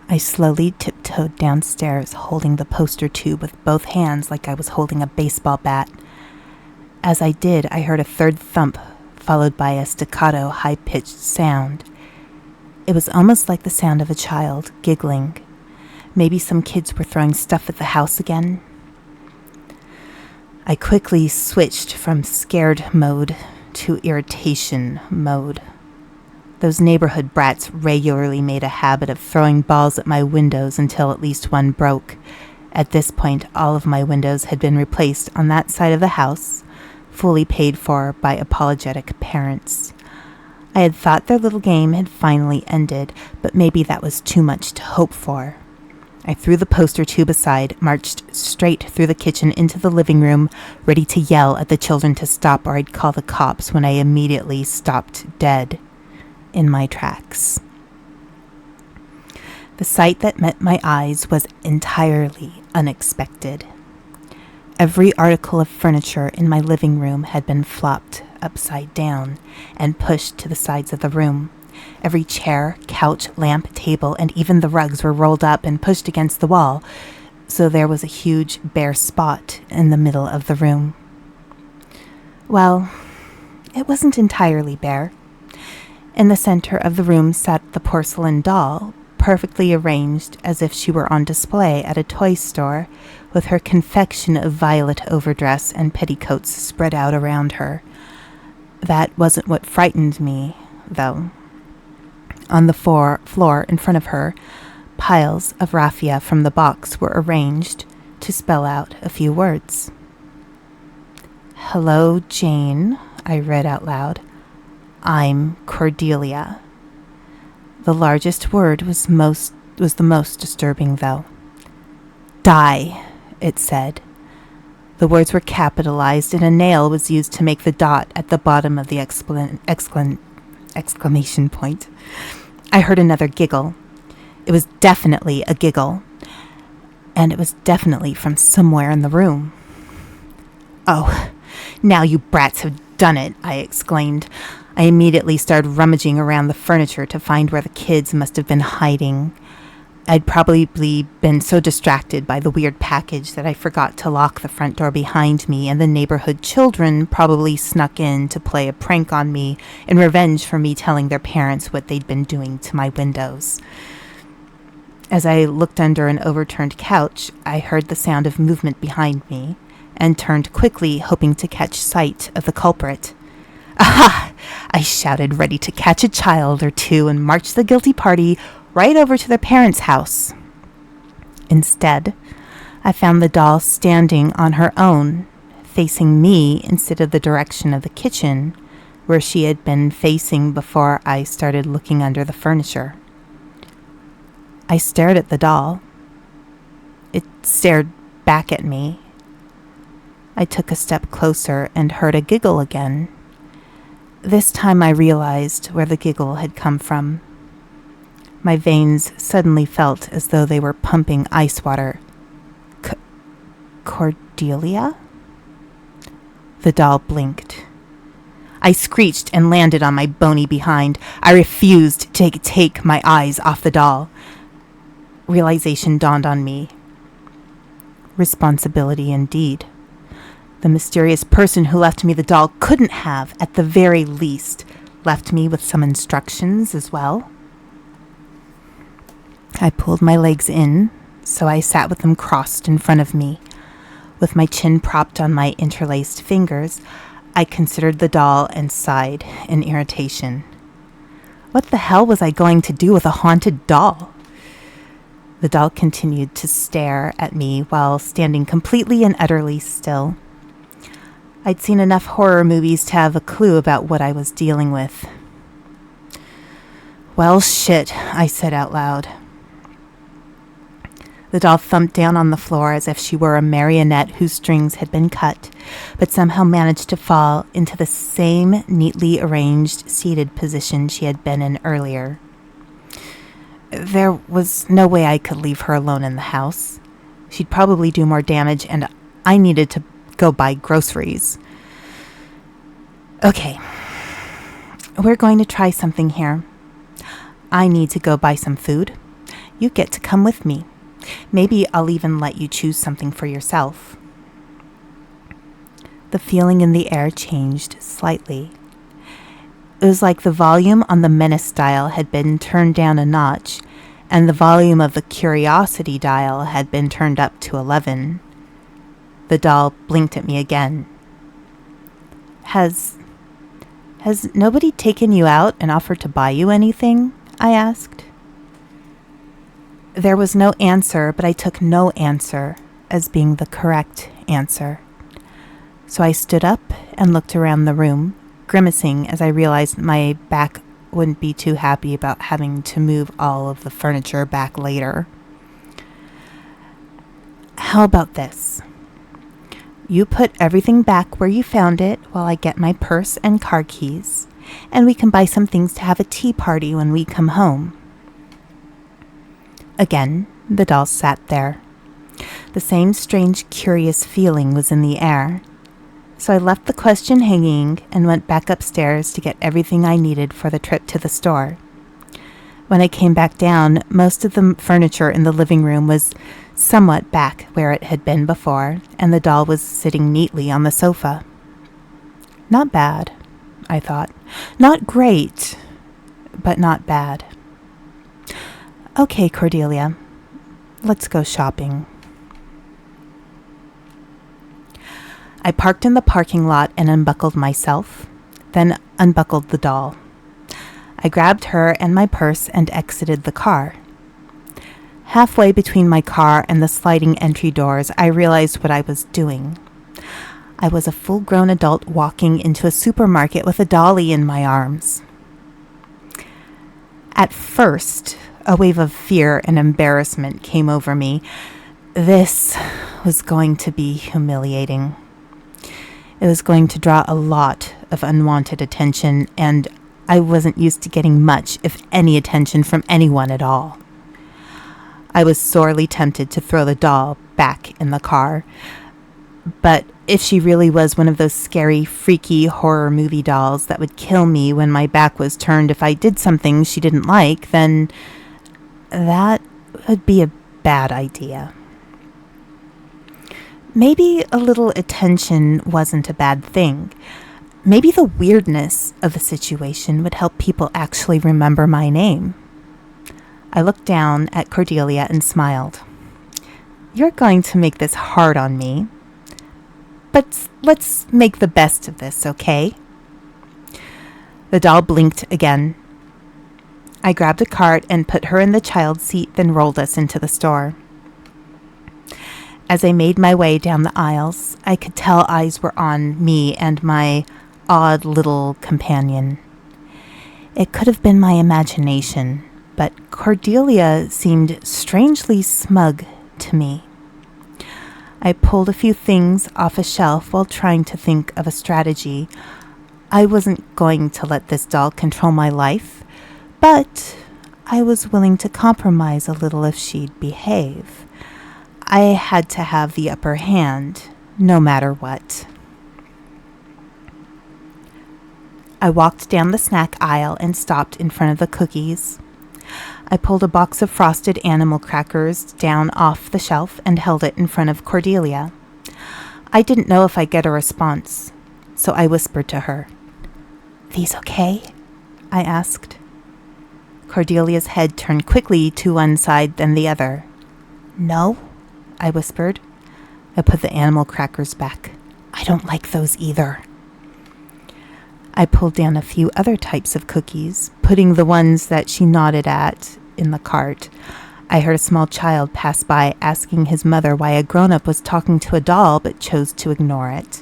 I slowly tiptoed downstairs, holding the poster tube with both hands like I was holding a baseball bat. As I did, I heard a third thump, followed by a staccato, high-pitched sound. It was almost like the sound of a child giggling. Maybe some kids were throwing stuff at the house again. I quickly switched from scared mode to irritation mode. Those neighborhood brats regularly made a habit of throwing balls at my windows until at least one broke. At this point, all of my windows had been replaced on that side of the house, fully paid for by apologetic parents. I had thought their little game had finally ended, but maybe that was too much to hope for. I threw the poster tube aside, marched straight through the kitchen into the living room, ready to yell at the children to stop or I'd call the cops, when I immediately stopped dead in my tracks. The sight that met my eyes was entirely unexpected. Every article of furniture in my living room had been flopped upside down and pushed to the sides of the room. Every chair, couch, lamp, table, and even the rugs were rolled up and pushed against the wall, so there was a huge bare spot in the middle of the room. Well, it wasn't entirely bare. In the center of the room sat the porcelain doll, perfectly arranged as if she were on display at a toy store, with her confection of violet overdress and petticoats spread out around her. That wasn't what frightened me, though. On the floor in front of her, piles of raffia from the box were arranged to spell out a few words. "Hello, Jane," I read out loud. "I'm Cordelia." The largest word was the most disturbing, though. "Die," it said. The words were capitalized, and a nail was used to make the dot at the bottom of the exclamation point. I heard another giggle. It was definitely a giggle, and it was definitely from somewhere in the room. "Oh, now you brats have done it," I exclaimed. I immediately started rummaging around the furniture to find where the kids must have been hiding. I'd probably been so distracted by the weird package that I forgot to lock the front door behind me, and the neighborhood children probably snuck in to play a prank on me in revenge for me telling their parents what they'd been doing to my windows. As I looked under an overturned couch, I heard the sound of movement behind me and turned quickly, hoping to catch sight of the culprit. "Aha!" I shouted, ready to catch a child or two and march the guilty party right over to their parents' house. Instead, I found the doll standing on her own, facing me instead of the direction of the kitchen, where she had been facing before I started looking under the furniture. I stared at the doll. It stared back at me. I took a step closer and heard a giggle again. This time I realized where the giggle had come from. My veins suddenly felt as though they were pumping ice water. Cordelia? The doll blinked. I screeched and landed on my bony behind. I refused to take my eyes off the doll. Realization dawned on me. Responsibility indeed. The mysterious person who left me the doll couldn't have, at the very least, left me with some instructions as well. I pulled my legs in, so I sat with them crossed in front of me. With my chin propped on my interlaced fingers, I considered the doll and sighed in irritation. What the hell was I going to do with a haunted doll? The doll continued to stare at me while standing completely and utterly still. I'd seen enough horror movies to have a clue about what I was dealing with. Well, shit, I said out loud. The doll thumped down on the floor as if she were a marionette whose strings had been cut, but somehow managed to fall into the same neatly arranged seated position she had been in earlier. There was no way I could leave her alone in the house. She'd probably do more damage, and I needed to go buy groceries. Okay, we're going to try something here. I need to go buy some food. You get to come with me. Maybe I'll even let you choose something for yourself. The feeling in the air changed slightly. It was like the volume on the menace dial had been turned down a notch, and the volume of the curiosity dial had been turned up to 11. The doll blinked at me again. Has nobody taken you out and offered to buy you anything? I asked. There was no answer, but I took no answer as being the correct answer. So I stood up and looked around the room, grimacing as I realized my back wouldn't be too happy about having to move all of the furniture back later. How about this? You put everything back where you found it while I get my purse and car keys, and we can buy some things to have a tea party when we come home. Again, the doll sat there. The same strange, curious feeling was in the air. So I left the question hanging and went back upstairs to get everything I needed for the trip to the store. When I came back down, most of the furniture in the living room was somewhat back where it had been before, and the doll was sitting neatly on the sofa. Not bad, I thought. Not great, but not bad. Okay, Cordelia, let's go shopping. I parked in the parking lot and unbuckled myself, then unbuckled the doll. I grabbed her and my purse and exited the car. Halfway between my car and the sliding entry doors, I realized what I was doing. I was a full-grown adult walking into a supermarket with a dolly in my arms. At first, a wave of fear and embarrassment came over me. This was going to be humiliating. It was going to draw a lot of unwanted attention, and I wasn't used to getting much, if any, attention from anyone at all. I was sorely tempted to throw the doll back in the car. But if she really was one of those scary, freaky horror movie dolls that would kill me when my back was turned if I did something she didn't like, then that would be a bad idea. Maybe a little attention wasn't a bad thing. Maybe the weirdness of the situation would help people actually remember my name. I looked down at Cordelia and smiled. You're going to make this hard on me, but let's make the best of this, okay? The doll blinked again. I grabbed a cart and put her in the child's seat, then rolled us into the store. As I made my way down the aisles, I could tell eyes were on me and my odd little companion. It could have been my imagination, but Cordelia seemed strangely smug to me. I pulled a few things off a shelf while trying to think of a strategy. I wasn't going to let this doll control my life, but I was willing to compromise a little if she'd behave. I had to have the upper hand, no matter what. I walked down the snack aisle and stopped in front of the cookies. I pulled a box of frosted animal crackers down off the shelf and held it in front of Cordelia. I didn't know if I'd get a response, so I whispered to her. "These okay?" I asked. Cordelia's head turned quickly to one side then the other. "No," I whispered. I put the animal crackers back. "I don't like those either." I pulled down a few other types of cookies, putting the ones that she nodded at in the cart. I heard a small child pass by asking his mother why a grown-up was talking to a doll but chose to ignore it.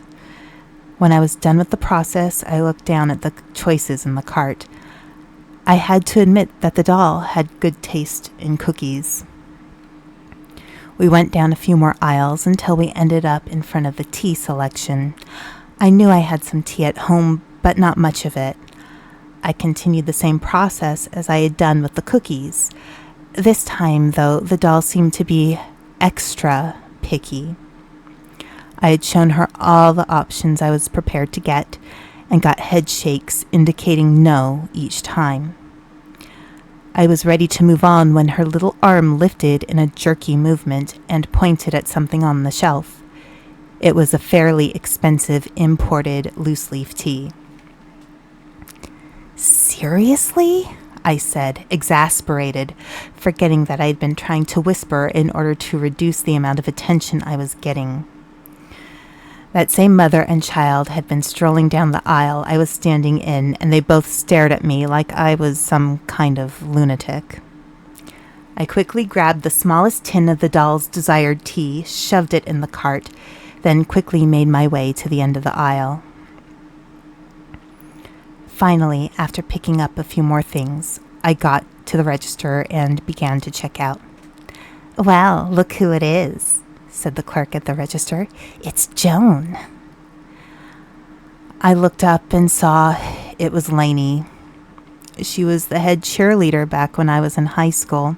When I was done with the process, I looked down at the choices in the cart. I had to admit that the doll had good taste in cookies. We went down a few more aisles until we ended up in front of the tea selection. I knew I had some tea at home, but not much of it. I continued the same process as I had done with the cookies. This time, though, the doll seemed to be extra picky. I had shown her all the options I was prepared to get and got head shakes indicating no each time. I was ready to move on when her little arm lifted in a jerky movement and pointed at something on the shelf. It was a fairly expensive imported loose-leaf tea. "Seriously?" I said, exasperated, forgetting that I had been trying to whisper in order to reduce the amount of attention I was getting. That same mother and child had been strolling down the aisle I was standing in, and they both stared at me like I was some kind of lunatic. I quickly grabbed the smallest tin of the doll's desired tea, shoved it in the cart, then quickly made my way to the end of the aisle. Finally, after picking up a few more things, I got to the register and began to check out. "Well, look who it is," said the clerk at the register. "It's Joan." I looked up and saw it was Lainey. She was the head cheerleader back when I was in high school.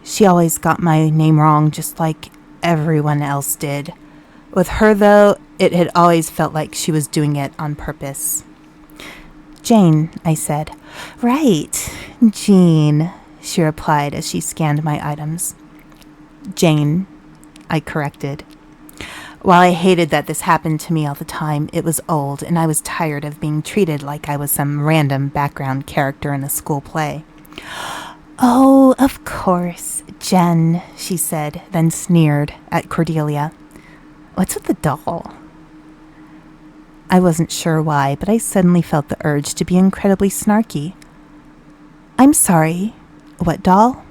She always got my name wrong, just like everyone else did. With her, though, it had always felt like she was doing it on purpose. "Jane," I said. "Right, Jean," she replied as she scanned my items. "Jane," I corrected. While I hated that this happened to me all the time, it was old, and I was tired of being treated like I was some random background character in a school play. "Oh, of course, Jen," she said, then sneered at Cordelia. "What's with the doll?" I wasn't sure why, but I suddenly felt the urge to be incredibly snarky. "I'm sorry, what doll?"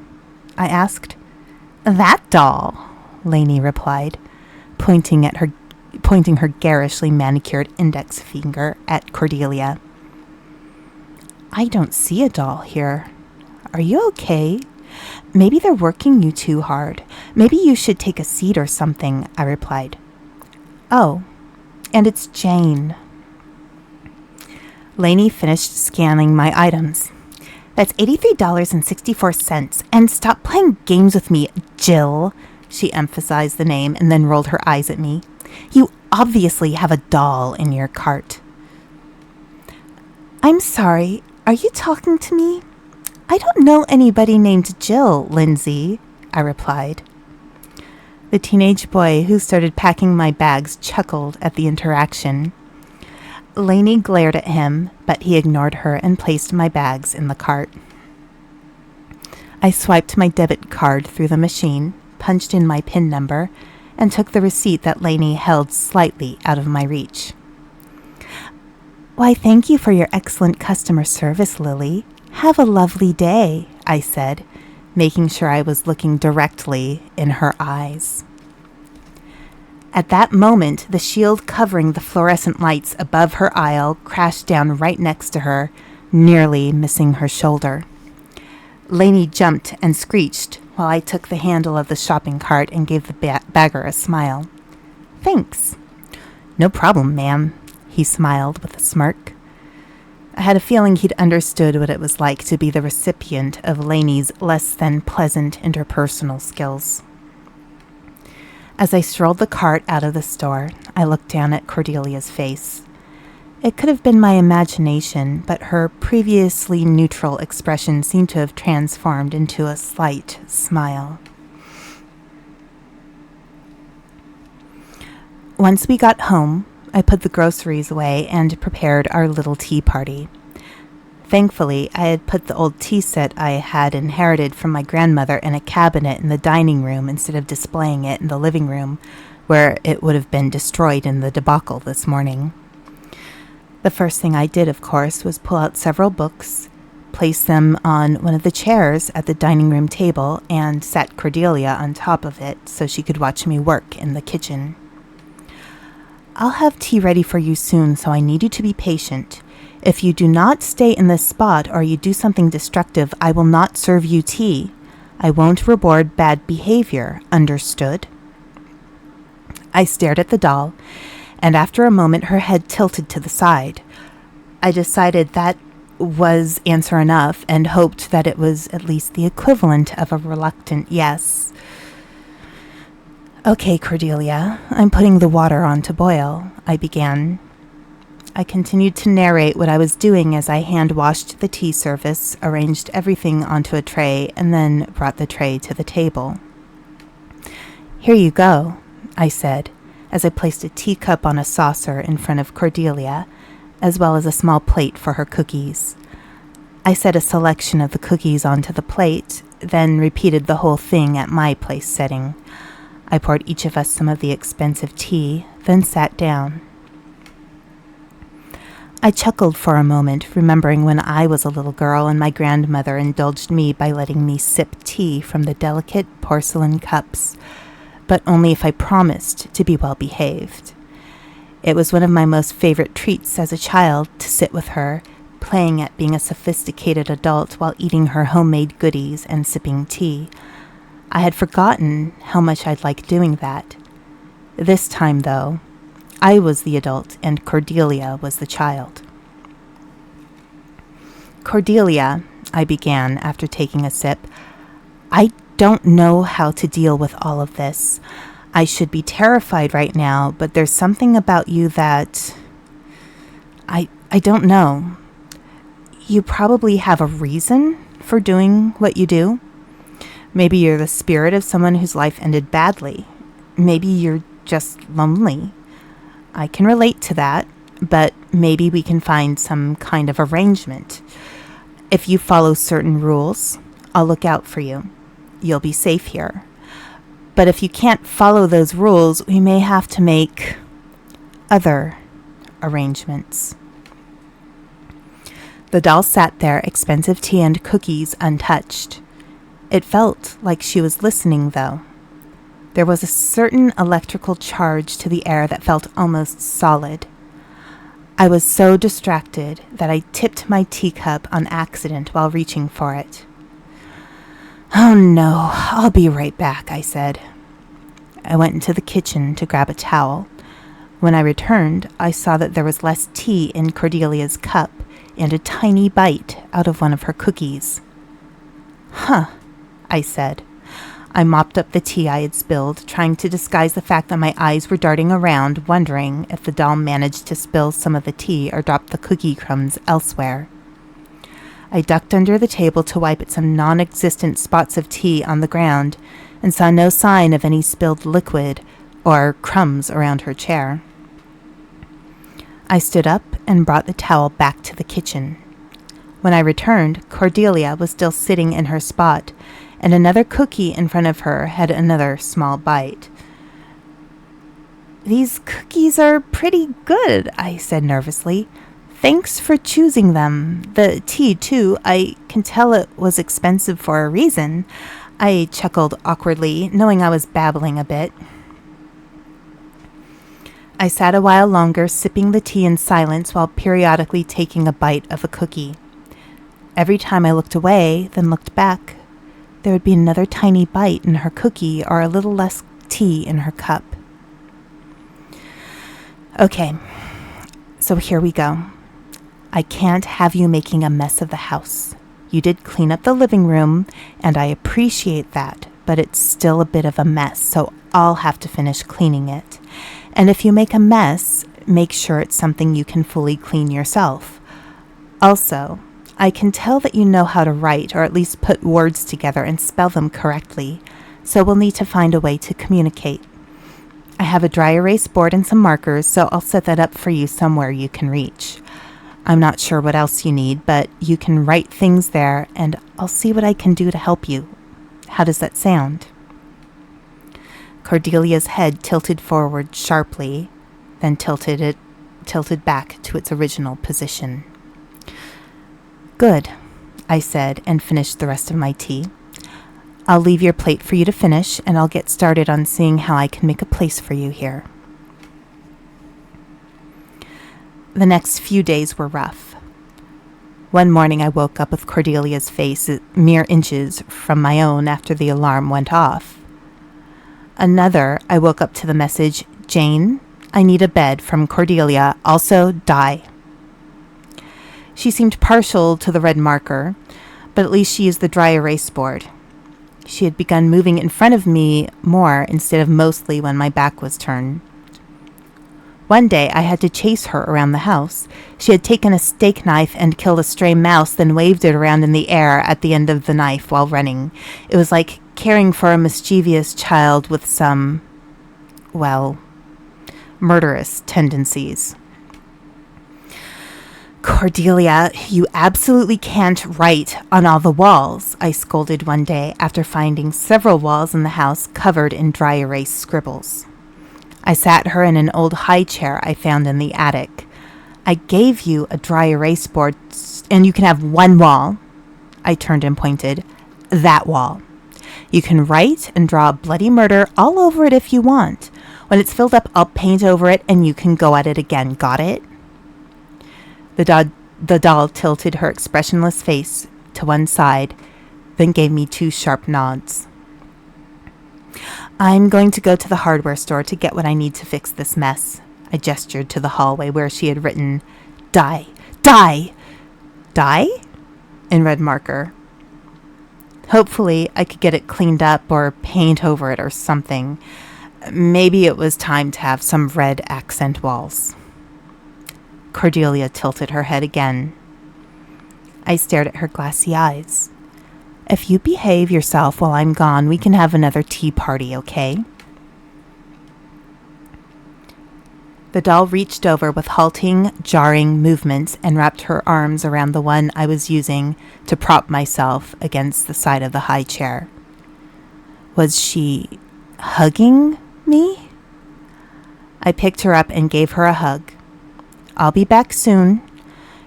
I asked. "That doll," Lainey replied, pointing her garishly manicured index finger at Cordelia. "I don't see a doll here. Are you okay? Maybe they're working you too hard. Maybe you should take a seat or something," I replied. "Oh, and it's Jane." Lainey finished scanning my items. "That's $83.64, and stop playing games with me, Jill." She emphasized the name and then rolled her eyes at me. "You obviously have a doll in your cart." "I'm sorry, are you talking to me?" "I don't know anybody named Jill, Lindsay," I replied. The teenage boy who started packing my bags chuckled at the interaction. Lainey glared at him, but he ignored her and placed my bags in the cart. I swiped my debit card through the machine, punched in my PIN number, and took the receipt that Lainey held slightly out of my reach. "Why, thank you for your excellent customer service, Lily. Have a lovely day," I said, making sure I was looking directly in her eyes. At that moment, the shield covering the fluorescent lights above her aisle crashed down right next to her, nearly missing her shoulder. Lainey jumped and screeched, while I took the handle of the shopping cart and gave the bagger a smile. "Thanks." "No problem, ma'am," he smiled with a smirk. I had a feeling he'd understood what it was like to be the recipient of Lainey's less than pleasant interpersonal skills. As I strolled the cart out of the store, I looked down at Cordelia's face. It could have been my imagination, but her previously neutral expression seemed to have transformed into a slight smile. Once we got home, I put the groceries away and prepared our little tea party. Thankfully, I had put the old tea set I had inherited from my grandmother in a cabinet in the dining room instead of displaying it in the living room, where it would have been destroyed in the debacle this morning. The first thing I did, of course, was pull out several books, place them on one of the chairs at the dining room table, and sat Cordelia on top of it so she could watch me work in the kitchen. "I'll have tea ready for you soon, so I need you to be patient. If you do not stay in this spot or you do something destructive, I will not serve you tea. I won't reward bad behavior, understood?" I stared at the doll, and after a moment her head tilted to the side. I decided that was answer enough and hoped that it was at least the equivalent of a reluctant yes. "Okay, Cordelia, I'm putting the water on to boil," I began. I continued to narrate what I was doing as I hand-washed the tea service, arranged everything onto a tray, and then brought the tray to the table. "Here you go," I said, as I placed a teacup on a saucer in front of Cordelia, as well as a small plate for her cookies. I set a selection of the cookies onto the plate, then repeated the whole thing at my place setting. I poured each of us some of the expensive tea, then sat down. I chuckled for a moment, remembering when I was a little girl and my grandmother indulged me by letting me sip tea from the delicate porcelain cups, but only if I promised to be well behaved. It was one of my most favorite treats as a child to sit with her, playing at being a sophisticated adult while eating her homemade goodies and sipping tea. I had forgotten how much I'd like doing that. This time, though, I was the adult and Cordelia was the child. "Cordelia," I began after taking a sip, "I don't know how to deal with all of this. I should be terrified right now, but there's something about you that... I don't know. You probably have a reason for doing what you do. Maybe you're the spirit of someone whose life ended badly. Maybe you're just lonely. I can relate to that, but maybe we can find some kind of arrangement. If you follow certain rules, I'll look out for you. You'll be safe here. But if you can't follow those rules, we may have to make other arrangements." The doll sat there, expensive tea and cookies untouched. It felt like she was listening, though. There was a certain electrical charge to the air that felt almost solid. I was so distracted that I tipped my teacup on accident while reaching for it. "Oh no, I'll be right back," I said. I went into the kitchen to grab a towel. When I returned, I saw that there was less tea in Cordelia's cup and a tiny bite out of one of her cookies. "Huh," I said. I mopped up the tea I had spilled, trying to disguise the fact that my eyes were darting around, wondering if the doll managed to spill some of the tea or drop the cookie crumbs elsewhere. I ducked under the table to wipe at some non-existent spots of tea on the ground and saw no sign of any spilled liquid or crumbs around her chair. I stood up and brought the towel back to the kitchen. When I returned, Cordelia was still sitting in her spot, and another cookie in front of her had another small bite. "These cookies are pretty good," I said nervously. "Thanks for choosing them. The tea, too. I can tell it was expensive for a reason." I chuckled awkwardly, knowing I was babbling a bit. I sat a while longer, sipping the tea in silence while periodically taking a bite of a cookie. Every time I looked away, then looked back, there would be another tiny bite in her cookie or a little less tea in her cup. Okay, so here we go. I can't have you making a mess of the house. You did clean up the living room, and I appreciate that, but it's still a bit of a mess, so I'll have to finish cleaning it. And if you make a mess, make sure it's something you can fully clean yourself. Also, I can tell that you know how to write, or at least put words together and spell them correctly, so we'll need to find a way to communicate. I have a dry erase board and some markers, so I'll set that up for you somewhere you can reach. I'm not sure what else you need, but you can write things there, and I'll see what I can do to help you. How does that sound? Cordelia's head tilted forward sharply, then tilted back to its original position. Good, I said, and finished the rest of my tea. I'll leave your plate for you to finish, and I'll get started on seeing how I can make a place for you here. The next few days were rough. One morning I woke up with Cordelia's face mere inches from my own after the alarm went off. Another, I woke up to the message, "Jane, I need a bed," from Cordelia, also die. She seemed partial to the red marker, but at least she used the dry erase board. She had begun moving in front of me more instead of mostly when my back was turned. One day I had to chase her around the house. She had taken a steak knife and killed a stray mouse, then waved it around in the air at the end of the knife while running. It was like caring for a mischievous child with some, murderous tendencies. Cordelia, you absolutely can't write on all the walls, I scolded one day after finding several walls in the house covered in dry erase scribbles. I sat her in an old high chair I found in the attic. I gave you a dry erase board, and you can have one wall. I turned and pointed. That wall. You can write and draw bloody murder all over it if you want. When it's filled up, I'll paint over it, and you can go at it again. Got it? The doll tilted her expressionless face to one side, then gave me 2 sharp nods. I'm going to go to the hardware store to get what I need to fix this mess. I gestured to the hallway where she had written, "Die, die, die?" in red marker. Hopefully, I could get it cleaned up or paint over it or something. Maybe it was time to have some red accent walls. Cordelia tilted her head again. I stared at her glassy eyes. If you behave yourself while I'm gone, we can have another tea party, okay? The doll reached over with halting, jarring movements and wrapped her arms around the one I was using to prop myself against the side of the high chair. Was she hugging me? I picked her up and gave her a hug. I'll be back soon.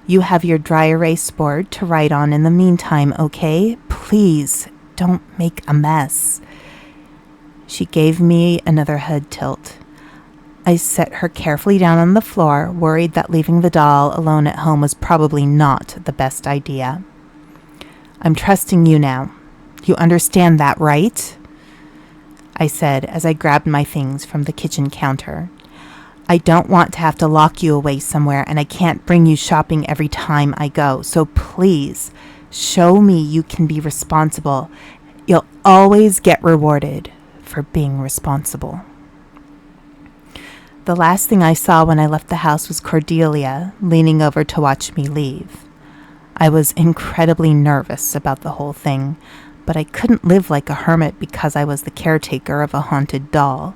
You have your dry erase board to write on in the meantime, okay? Please, don't make a mess. She gave me another head tilt. I set her carefully down on the floor, worried that leaving the doll alone at home was probably not the best idea. I'm trusting you now. You understand that, right? I said as I grabbed my things from the kitchen counter. I don't want to have to lock you away somewhere, and I can't bring you shopping every time I go. So please, show me you can be responsible. You'll always get rewarded for being responsible. The last thing I saw when I left the house was Cordelia leaning over to watch me leave. I was incredibly nervous about the whole thing, but I couldn't live like a hermit because I was the caretaker of a haunted doll.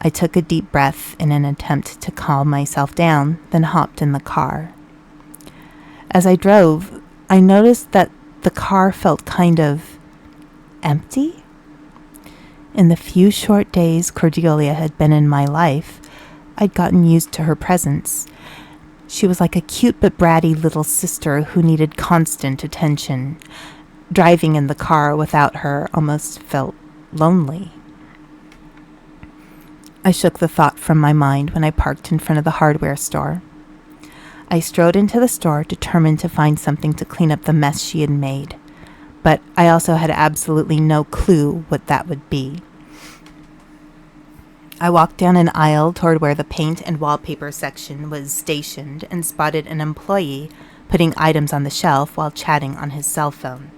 I took a deep breath in an attempt to calm myself down, then hopped in the car. As I drove, I noticed that the car felt kind of empty. In the few short days Cordelia had been in my life, I'd gotten used to her presence. She was like a cute but bratty little sister who needed constant attention. Driving in the car without her almost felt lonely. I shook the thought from my mind when I parked in front of the hardware store. I strode into the store, determined to find something to clean up the mess she had made, but I also had absolutely no clue what that would be. I walked down an aisle toward where the paint and wallpaper section was stationed and spotted an employee putting items on the shelf while chatting on his cell phone.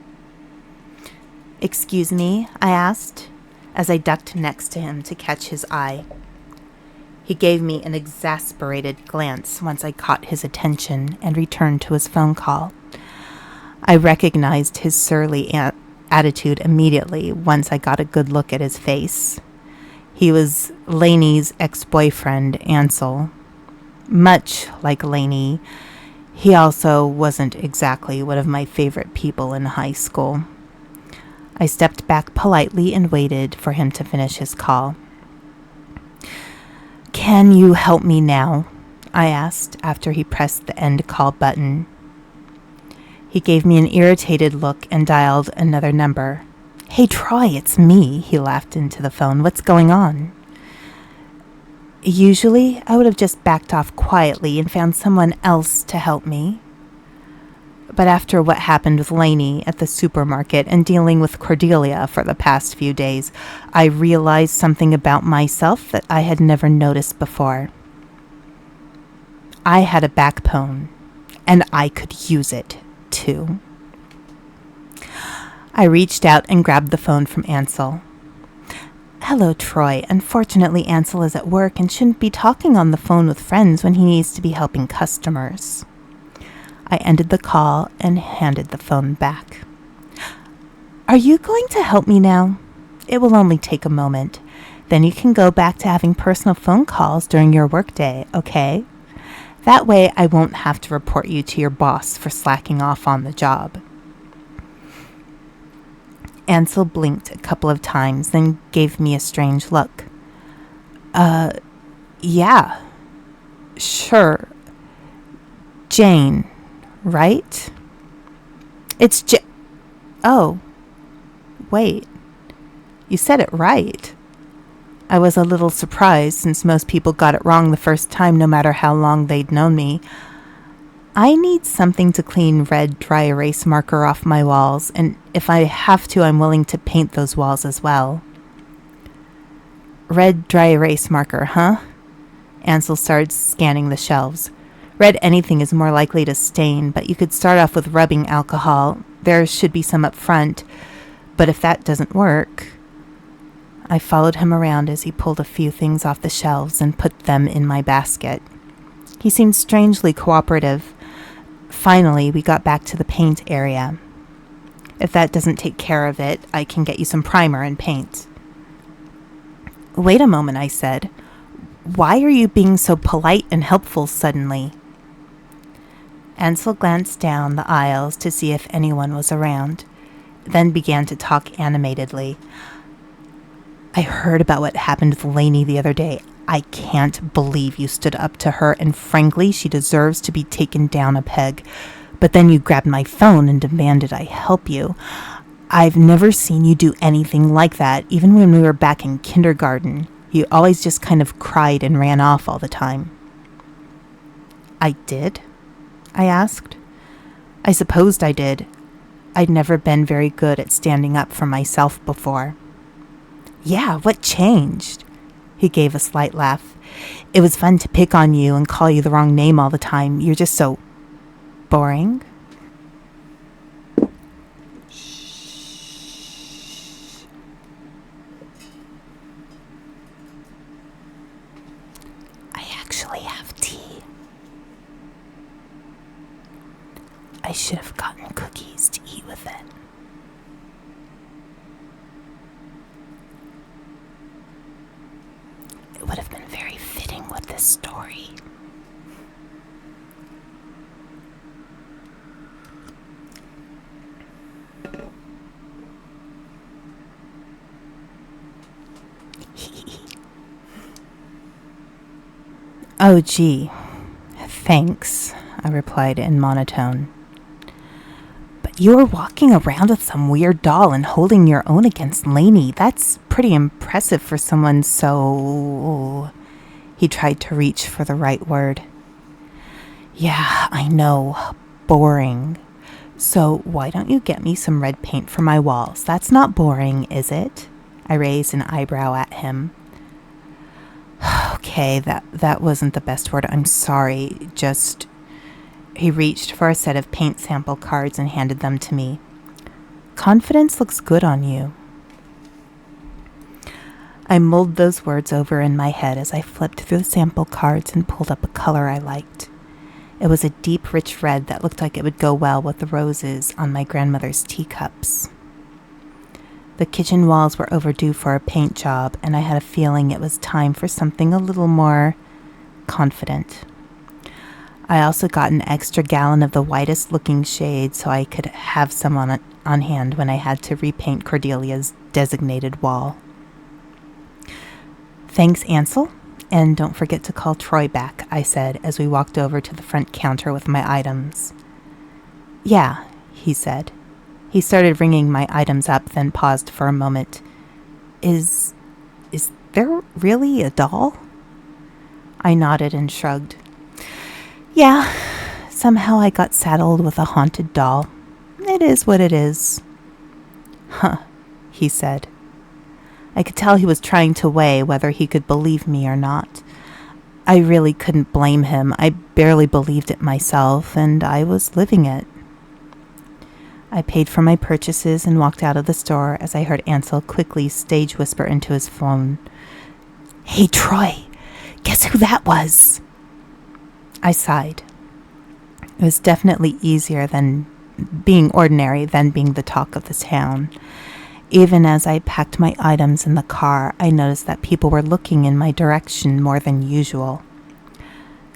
"Excuse me?" I asked, as I ducked next to him to catch his eye. He gave me an exasperated glance once I caught his attention and returned to his phone call. I recognized his surly attitude immediately once I got a good look at his face. He was Lainey's ex-boyfriend, Ansel. Much like Lainey, he also wasn't exactly one of my favorite people in high school. I stepped back politely and waited for him to finish his call. "Can you help me now?" I asked after he pressed the end call button. He gave me an irritated look and dialed another number. "Hey, Troy, it's me," he laughed into the phone. "What's going on?" Usually, I would have just backed off quietly and found someone else to help me. But after what happened with Lainey at the supermarket and dealing with Cordelia for the past few days, I realized something about myself that I had never noticed before. I had a backbone, and I could use it, too. I reached out and grabbed the phone from Ansel. "Hello, Troy. Unfortunately, Ansel is at work and shouldn't be talking on the phone with friends when he needs to be helping customers." I ended the call and handed the phone back. "Are you going to help me now? It will only take a moment. Then you can go back to having personal phone calls during your workday, okay? That way I won't have to report you to your boss for slacking off on the job." Ansel blinked a couple of times, then gave me a strange look. Yeah. Sure. Jane, right? It's Oh, wait. You said it right. I was a little surprised since most people got it wrong the first time no matter how long they'd known me. I need something to clean red dry erase marker off my walls, and if I have to, I'm willing to paint those walls as well. Red dry erase marker, huh? Ansel started scanning the shelves. Red anything is more likely to stain, but you could start off with rubbing alcohol. There should be some up front, but if that doesn't work... I followed him around as he pulled a few things off the shelves and put them in my basket. He seemed strangely cooperative. Finally, we got back to the paint area. If that doesn't take care of it, I can get you some primer and paint. Wait a moment, I said. Why are you being so polite and helpful suddenly? Ansel glanced down the aisles to see if anyone was around, then began to talk animatedly. I heard about what happened with Lainey the other day. I can't believe you stood up to her, and frankly, she deserves to be taken down a peg. But then you grabbed my phone and demanded I help you. I've never seen you do anything like that, even when we were back in kindergarten. You always just kind of cried and ran off all the time. I did? I asked. I supposed I did. I'd never been very good at standing up for myself before. Yeah, what changed? He gave a slight laugh. It was fun to pick on you and call you the wrong name all the time. You're just so boring. Shh. I actually have tea. I should have gotten cookies to eat with it. It would have been very fitting with this story. Oh, gee. Thanks, I replied in monotone. But you were walking around with some weird doll and holding your own against Lainey. That's pretty impressive for someone so... He tried to reach for the right word. Yeah, I know. Boring. So why don't you get me some red paint for my walls? That's not boring, is it? I raised an eyebrow at him. Okay, that wasn't the best word. I'm sorry. He reached for a set of paint sample cards and handed them to me. Confidence looks good on you. I mulled those words over in my head as I flipped through the sample cards and pulled up a color I liked. It was a deep, rich red that looked like it would go well with the roses on my grandmother's teacups. The kitchen walls were overdue for a paint job, and I had a feeling it was time for something a little more confident. I also got an extra gallon of the whitest looking shade so I could have some on hand when I had to repaint Cordelia's designated wall. Thanks, Ansel, and don't forget to call Troy back, I said as we walked over to the front counter with my items. Yeah, he said. He started ringing my items up, then paused for a moment. Is there really a doll? I nodded and shrugged. Yeah, somehow I got saddled with a haunted doll. It is what it is. Huh, he said. I could tell he was trying to weigh whether he could believe me or not. I really couldn't blame him. I barely believed it myself, and I was living it. I paid for my purchases and walked out of the store as I heard Ansel quickly stage whisper into his phone. Hey, Troy, guess who that was? I sighed. It was definitely easier than being ordinary than being the talk of the town. Even as I packed my items in the car, I noticed that people were looking in my direction more than usual.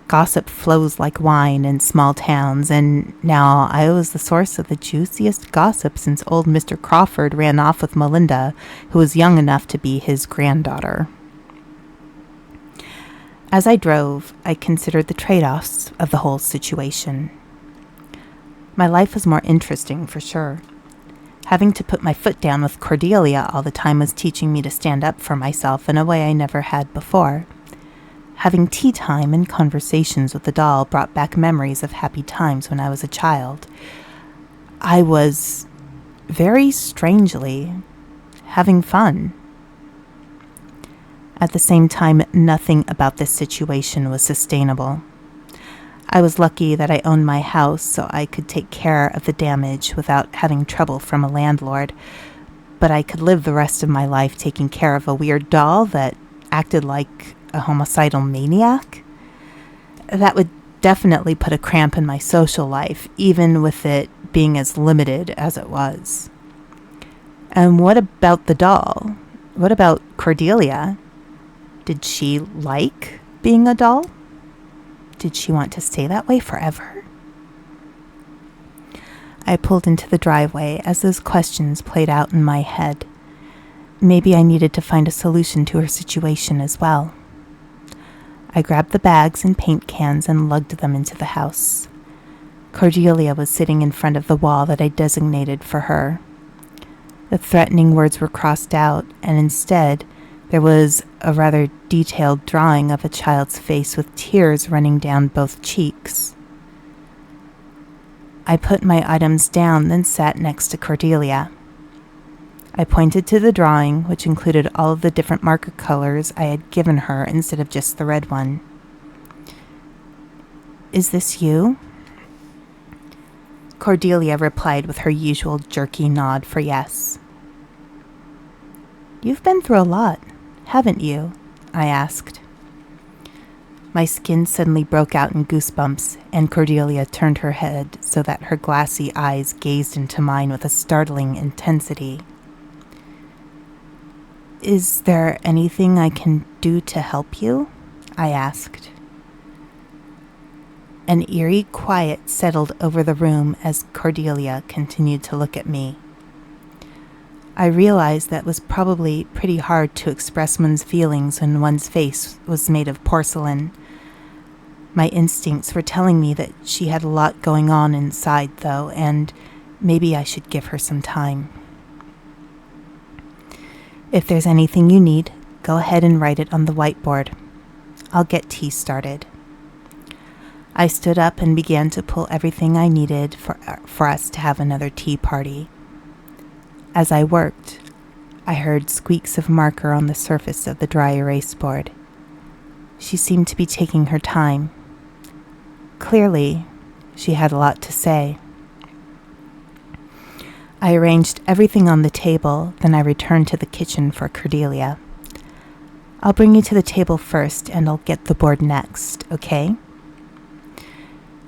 Gossip flows like wine in small towns, and now I was the source of the juiciest gossip since old Mr. Crawford ran off with Melinda, who was young enough to be his granddaughter. As I drove, I considered the trade-offs of the whole situation. My life was more interesting, for sure. Having to put my foot down with Cordelia all the time was teaching me to stand up for myself in a way I never had before. Having tea time and conversations with the doll brought back memories of happy times when I was a child. I was, very strangely, having fun. At the same time, nothing about this situation was sustainable. I was lucky that I owned my house so I could take care of the damage without having trouble from a landlord, but I could live the rest of my life taking care of a weird doll that acted like a homicidal maniac. That would definitely put a cramp in my social life, even with it being as limited as it was. And what about the doll? What about Cordelia? Did she like being a doll? Did she want to stay that way forever? I pulled into the driveway as those questions played out in my head. Maybe I needed to find a solution to her situation as well. I grabbed the bags and paint cans and lugged them into the house. Cordelia was sitting in front of the wall that I designated for her. The threatening words were crossed out, and instead, there was a rather detailed drawing of a child's face with tears running down both cheeks. I put my items down, then sat next to Cordelia. I pointed to the drawing, which included all of the different marker colors I had given her instead of just the red one. Is this you? Cordelia replied with her usual jerky nod for yes. You've been through a lot, haven't you? I asked. My skin suddenly broke out in goosebumps, and Cordelia turned her head so that her glassy eyes gazed into mine with a startling intensity. Is there anything I can do to help you? I asked. An eerie quiet settled over the room as Cordelia continued to look at me. I realized that it was probably pretty hard to express one's feelings when one's face was made of porcelain. My instincts were telling me that she had a lot going on inside, though, and maybe I should give her some time. If there's anything you need, go ahead and write it on the whiteboard. I'll get tea started. I stood up and began to pull everything I needed for us to have another tea party. As I worked, I heard squeaks of marker on the surface of the dry erase board. She seemed to be taking her time. Clearly, she had a lot to say. I arranged everything on the table, then I returned to the kitchen for Cordelia. I'll bring you to the table first, and I'll get the board next, okay?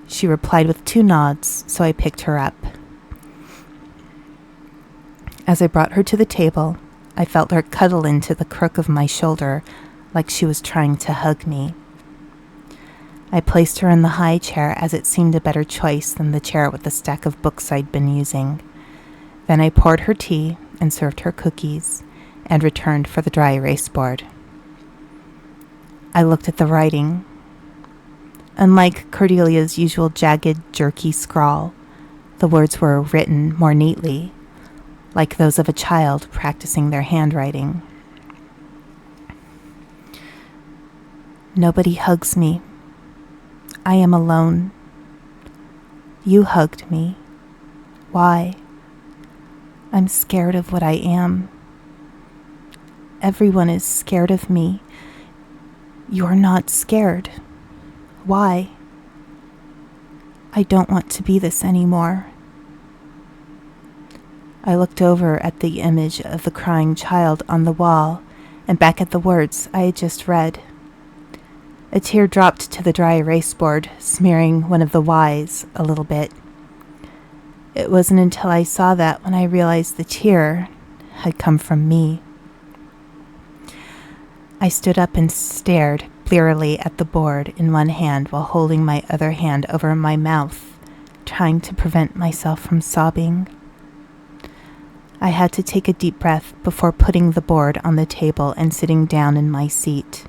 She replied with 2 nods, so I picked her up. As I brought her to the table, I felt her cuddle into the crook of my shoulder like she was trying to hug me. I placed her in the high chair as it seemed a better choice than the chair with the stack of books I'd been using. Then I poured her tea and served her cookies and returned for the dry erase board. I looked at the writing. Unlike Cordelia's usual jagged, jerky scrawl, the words were written more neatly, like those of a child practicing their handwriting. Nobody hugs me. I am alone. You hugged me. Why? I'm scared of what I am. Everyone is scared of me. You're not scared. Why? I don't want to be this anymore. I looked over at the image of the crying child on the wall and back at the words I had just read. A tear dropped to the dry erase board, smearing one of the Y's a little bit. It wasn't until I saw that when I realized the tear had come from me. I stood up and stared blearily at the board in one hand while holding my other hand over my mouth, trying to prevent myself from sobbing. I had to take a deep breath before putting the board on the table and sitting down in my seat.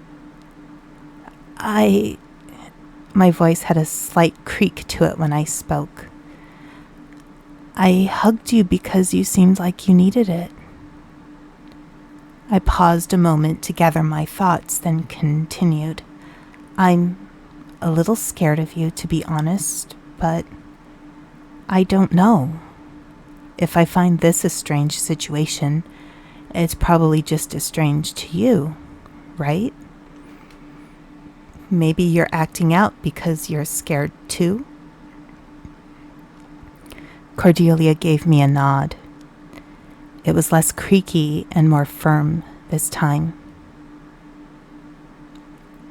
My voice had a slight creak to it when I spoke. I hugged you because you seemed like you needed it. I paused a moment to gather my thoughts, then continued. I'm a little scared of you, to be honest, but I don't know. If I find this a strange situation, it's probably just as strange to you, right? Maybe you're acting out because you're scared too? Cordelia gave me a nod. It was less creaky and more firm this time.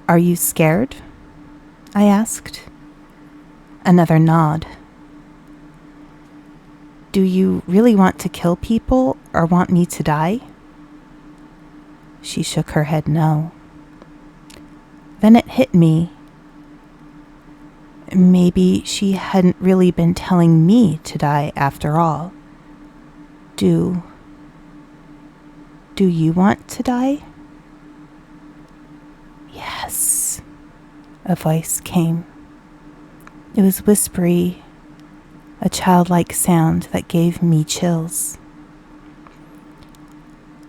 Are you scared? I asked. Another nod. Do you really want to kill people or want me to die? She shook her head no. Then it hit me. Maybe she hadn't really been telling me to die after all. Do you want to die? Yes, a voice came. It was whispery, a childlike sound that gave me chills.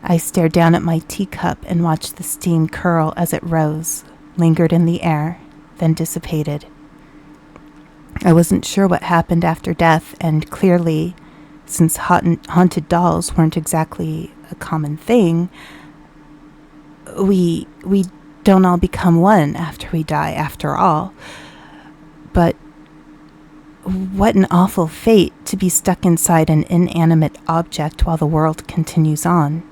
I stared down at my teacup and watched the steam curl as it rose, lingered in the air, then dissipated. I wasn't sure what happened after death, and clearly, since haunted dolls weren't exactly a common thing, we don't all become one after we die, after all. But what an awful fate to be stuck inside an inanimate object while the world continues on.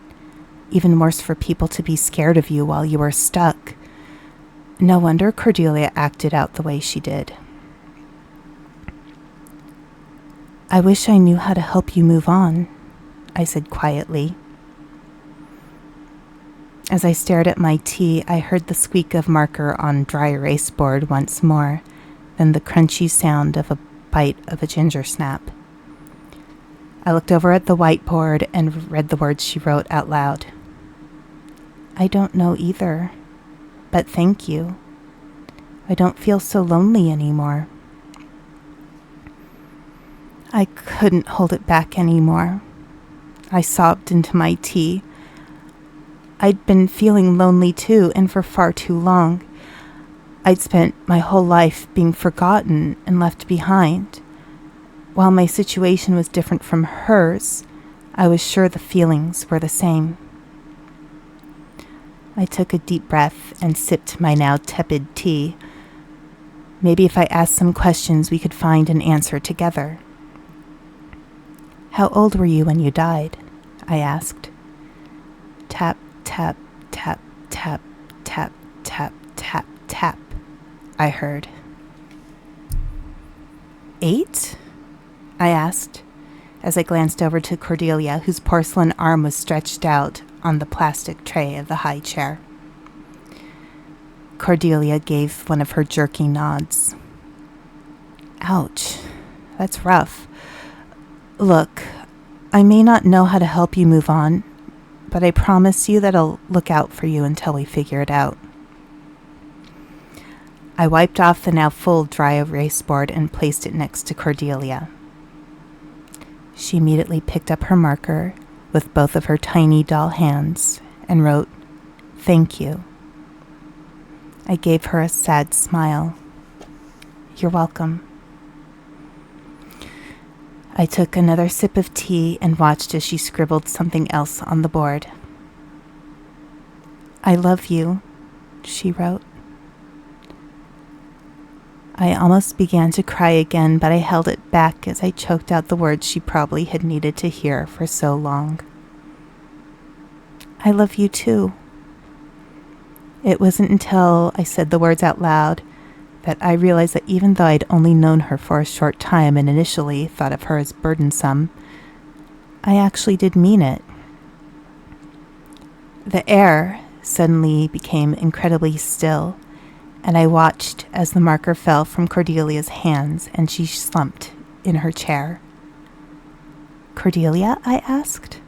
Even worse for people to be scared of you while you are stuck. No wonder Cordelia acted out the way she did. I wish I knew how to help you move on, I said quietly. As I stared at my tea, I heard the squeak of marker on dry erase board once more, then the crunchy sound of a bite of a ginger snap. I looked over at the whiteboard and read the words she wrote out loud. I don't know either, but thank you. I don't feel so lonely anymore. I couldn't hold it back anymore. I sobbed into my tea. I'd been feeling lonely too, and for far too long. I'd spent my whole life being forgotten and left behind. While my situation was different from hers, I was sure the feelings were the same. I took a deep breath and sipped my now tepid tea. Maybe if I asked some questions, we could find an answer together. How old were you when you died? I asked. Tap, tap, tap, tap, tap, tap, tap, tap, I heard. 8? I asked, as I glanced over to Cordelia, whose porcelain arm was stretched out on the plastic tray of the high chair. Cordelia gave one of her jerky nods. Ouch, that's rough. Look, I may not know how to help you move on, but I promise you that I'll look out for you until we figure it out. I wiped off the now full dry erase board and placed it next to Cordelia. She immediately picked up her marker with both of her tiny doll hands and wrote, "Thank you." I gave her a sad smile. "You're welcome." I took another sip of tea and watched as she scribbled something else on the board. "I love you," she wrote. I almost began to cry again, but I held it back as I choked out the words she probably had needed to hear for so long. "I love you too." It wasn't until I said the words out loud that I realized that even though I'd only known her for a short time and initially thought of her as burdensome, I actually did mean it. The air suddenly became incredibly still, and I watched as the marker fell from Cordelia's hands and she slumped in her chair. "Cordelia?" I asked.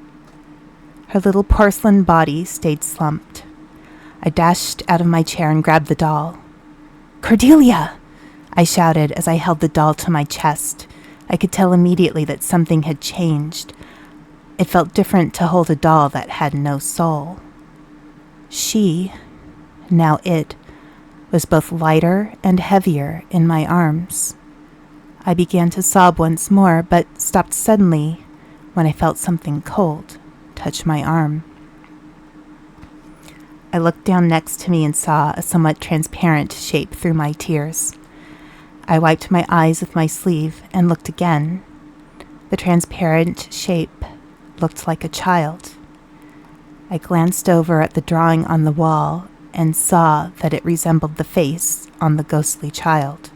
Her little porcelain body stayed slumped. I dashed out of my chair and grabbed the doll. "Cordelia!" I shouted as I held the doll to my chest. I could tell immediately that something had changed. It felt different to hold a doll that had no soul. She, now it, was both lighter and heavier in my arms. I began to sob once more, but stopped suddenly when I felt something cold touch my arm. I looked down next to me and saw a somewhat transparent shape through my tears. I wiped my eyes with my sleeve and looked again. The transparent shape looked like a child. I glanced over at the drawing on the wall and saw that it resembled the face on the ghostly child.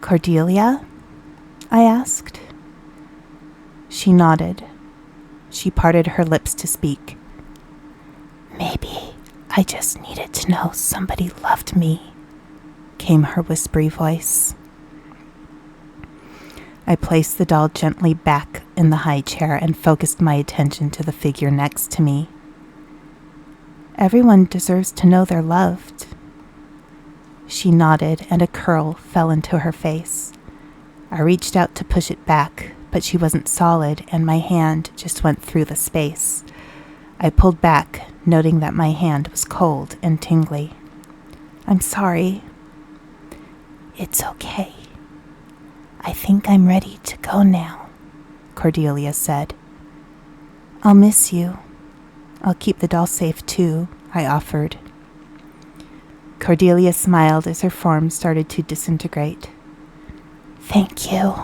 "Cordelia?" I asked. She nodded. She parted her lips to speak. "Maybe I just needed to know somebody loved me," came her whispery voice. I placed the doll gently back in the high chair and focused my attention to the figure next to me. "Everyone deserves to know they're loved." She nodded and a curl fell into her face. I reached out to push it back, but she wasn't solid and my hand just went through the space. I pulled back, noting that my hand was cold and tingly. "I'm sorry." "It's okay. I think I'm ready to go now," Cordelia said. "I'll miss you. I'll keep the doll safe too," I offered. Cordelia smiled as her form started to disintegrate. "Thank you.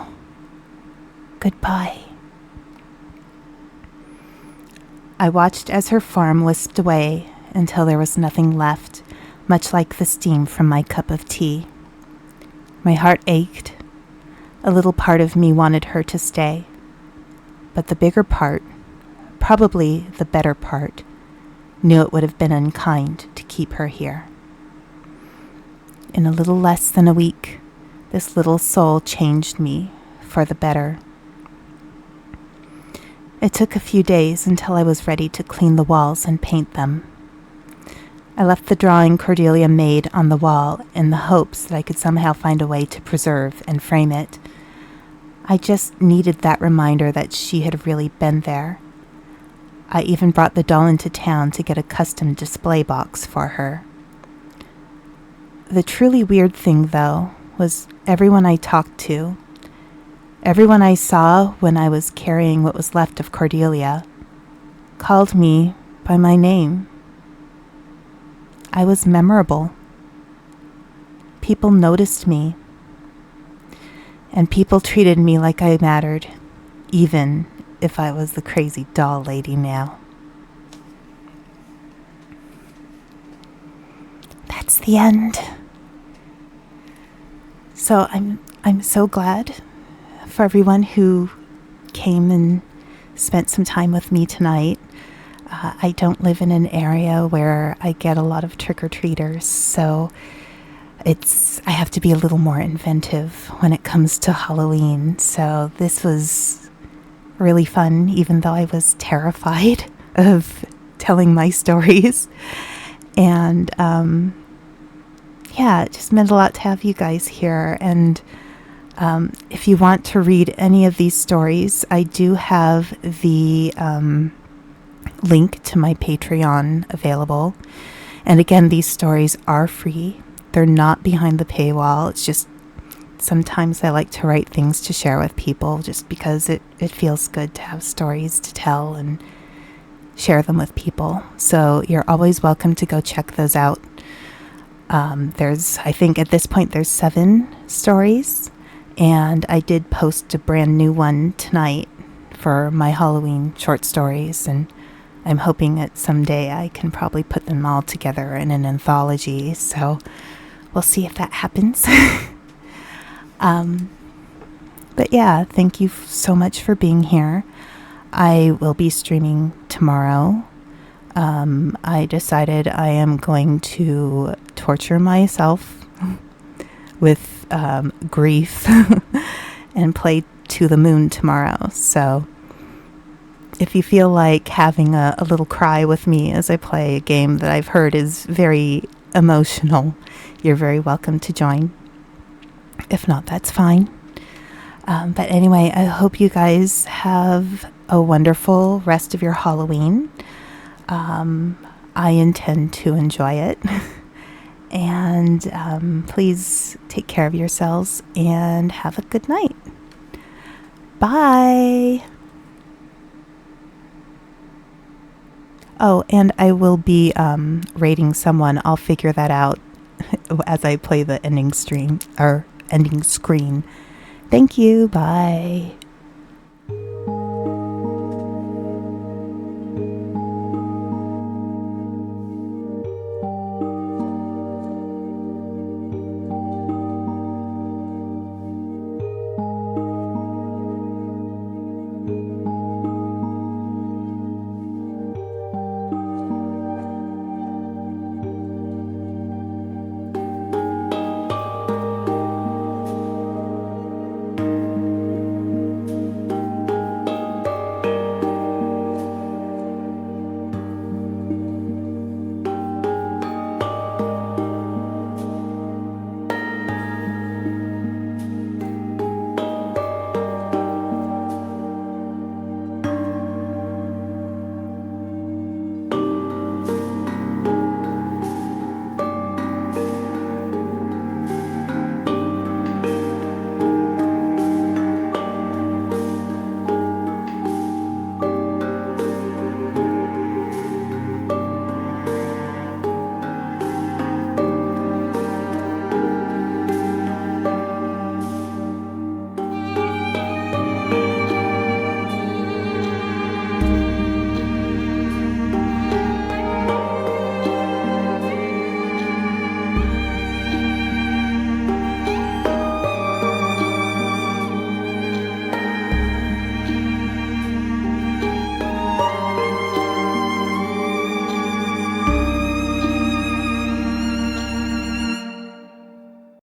Goodbye." I watched as her form wisped away until there was nothing left, much like the steam from my cup of tea. My heart ached. A little part of me wanted her to stay. But the bigger part, probably the better part, knew it would have been unkind to keep her here. In a little less than a week, this little soul changed me for the better. It took a few days until I was ready to clean the walls and paint them. I left the drawing Cordelia made on the wall in the hopes that I could somehow find a way to preserve and frame it. I just needed that reminder that she had really been there. I even brought the doll into town to get a custom display box for her. The truly weird thing, though, was everyone I talked to, everyone I saw when I was carrying what was left of Cordelia, called me by my name. I was memorable. People noticed me. And people treated me like I mattered, even if I was the crazy doll lady now. That's the end. So I'm so glad for everyone who came and spent some time with me tonight. I don't live in an area where I get a lot of trick-or-treaters, so I have to be a little more inventive when it comes to Halloween. So this was really fun, even though I was terrified of telling my stories. And it just meant a lot to have you guys here. And if you want to read any of these stories, I do have the link to my Patreon available. And again, these stories are free. They're not behind the paywall. It's just sometimes I like to write things to share with people just because it feels good to have stories to tell and share them with people. So you're always welcome to go check those out. I think at this point there's 7 stories, and I did post a brand new one tonight for my Halloween short stories, and I'm hoping that someday I can probably put them all together in an anthology. So we'll see if that happens. But yeah, thank you so much for being here. I will be streaming tomorrow. I decided I am going to torture myself with grief and play To the Moon tomorrow. So if you feel like having a little cry with me as I play a game that I've heard is very emotional, you're very welcome to join. If not, that's fine. But anyway, I hope you guys have a wonderful rest of your Halloween. I intend to enjoy it. And please take care of yourselves and have a good night. Bye. Oh, and I will be rating someone. I'll figure that out as I play the ending screen. Thank you. Bye.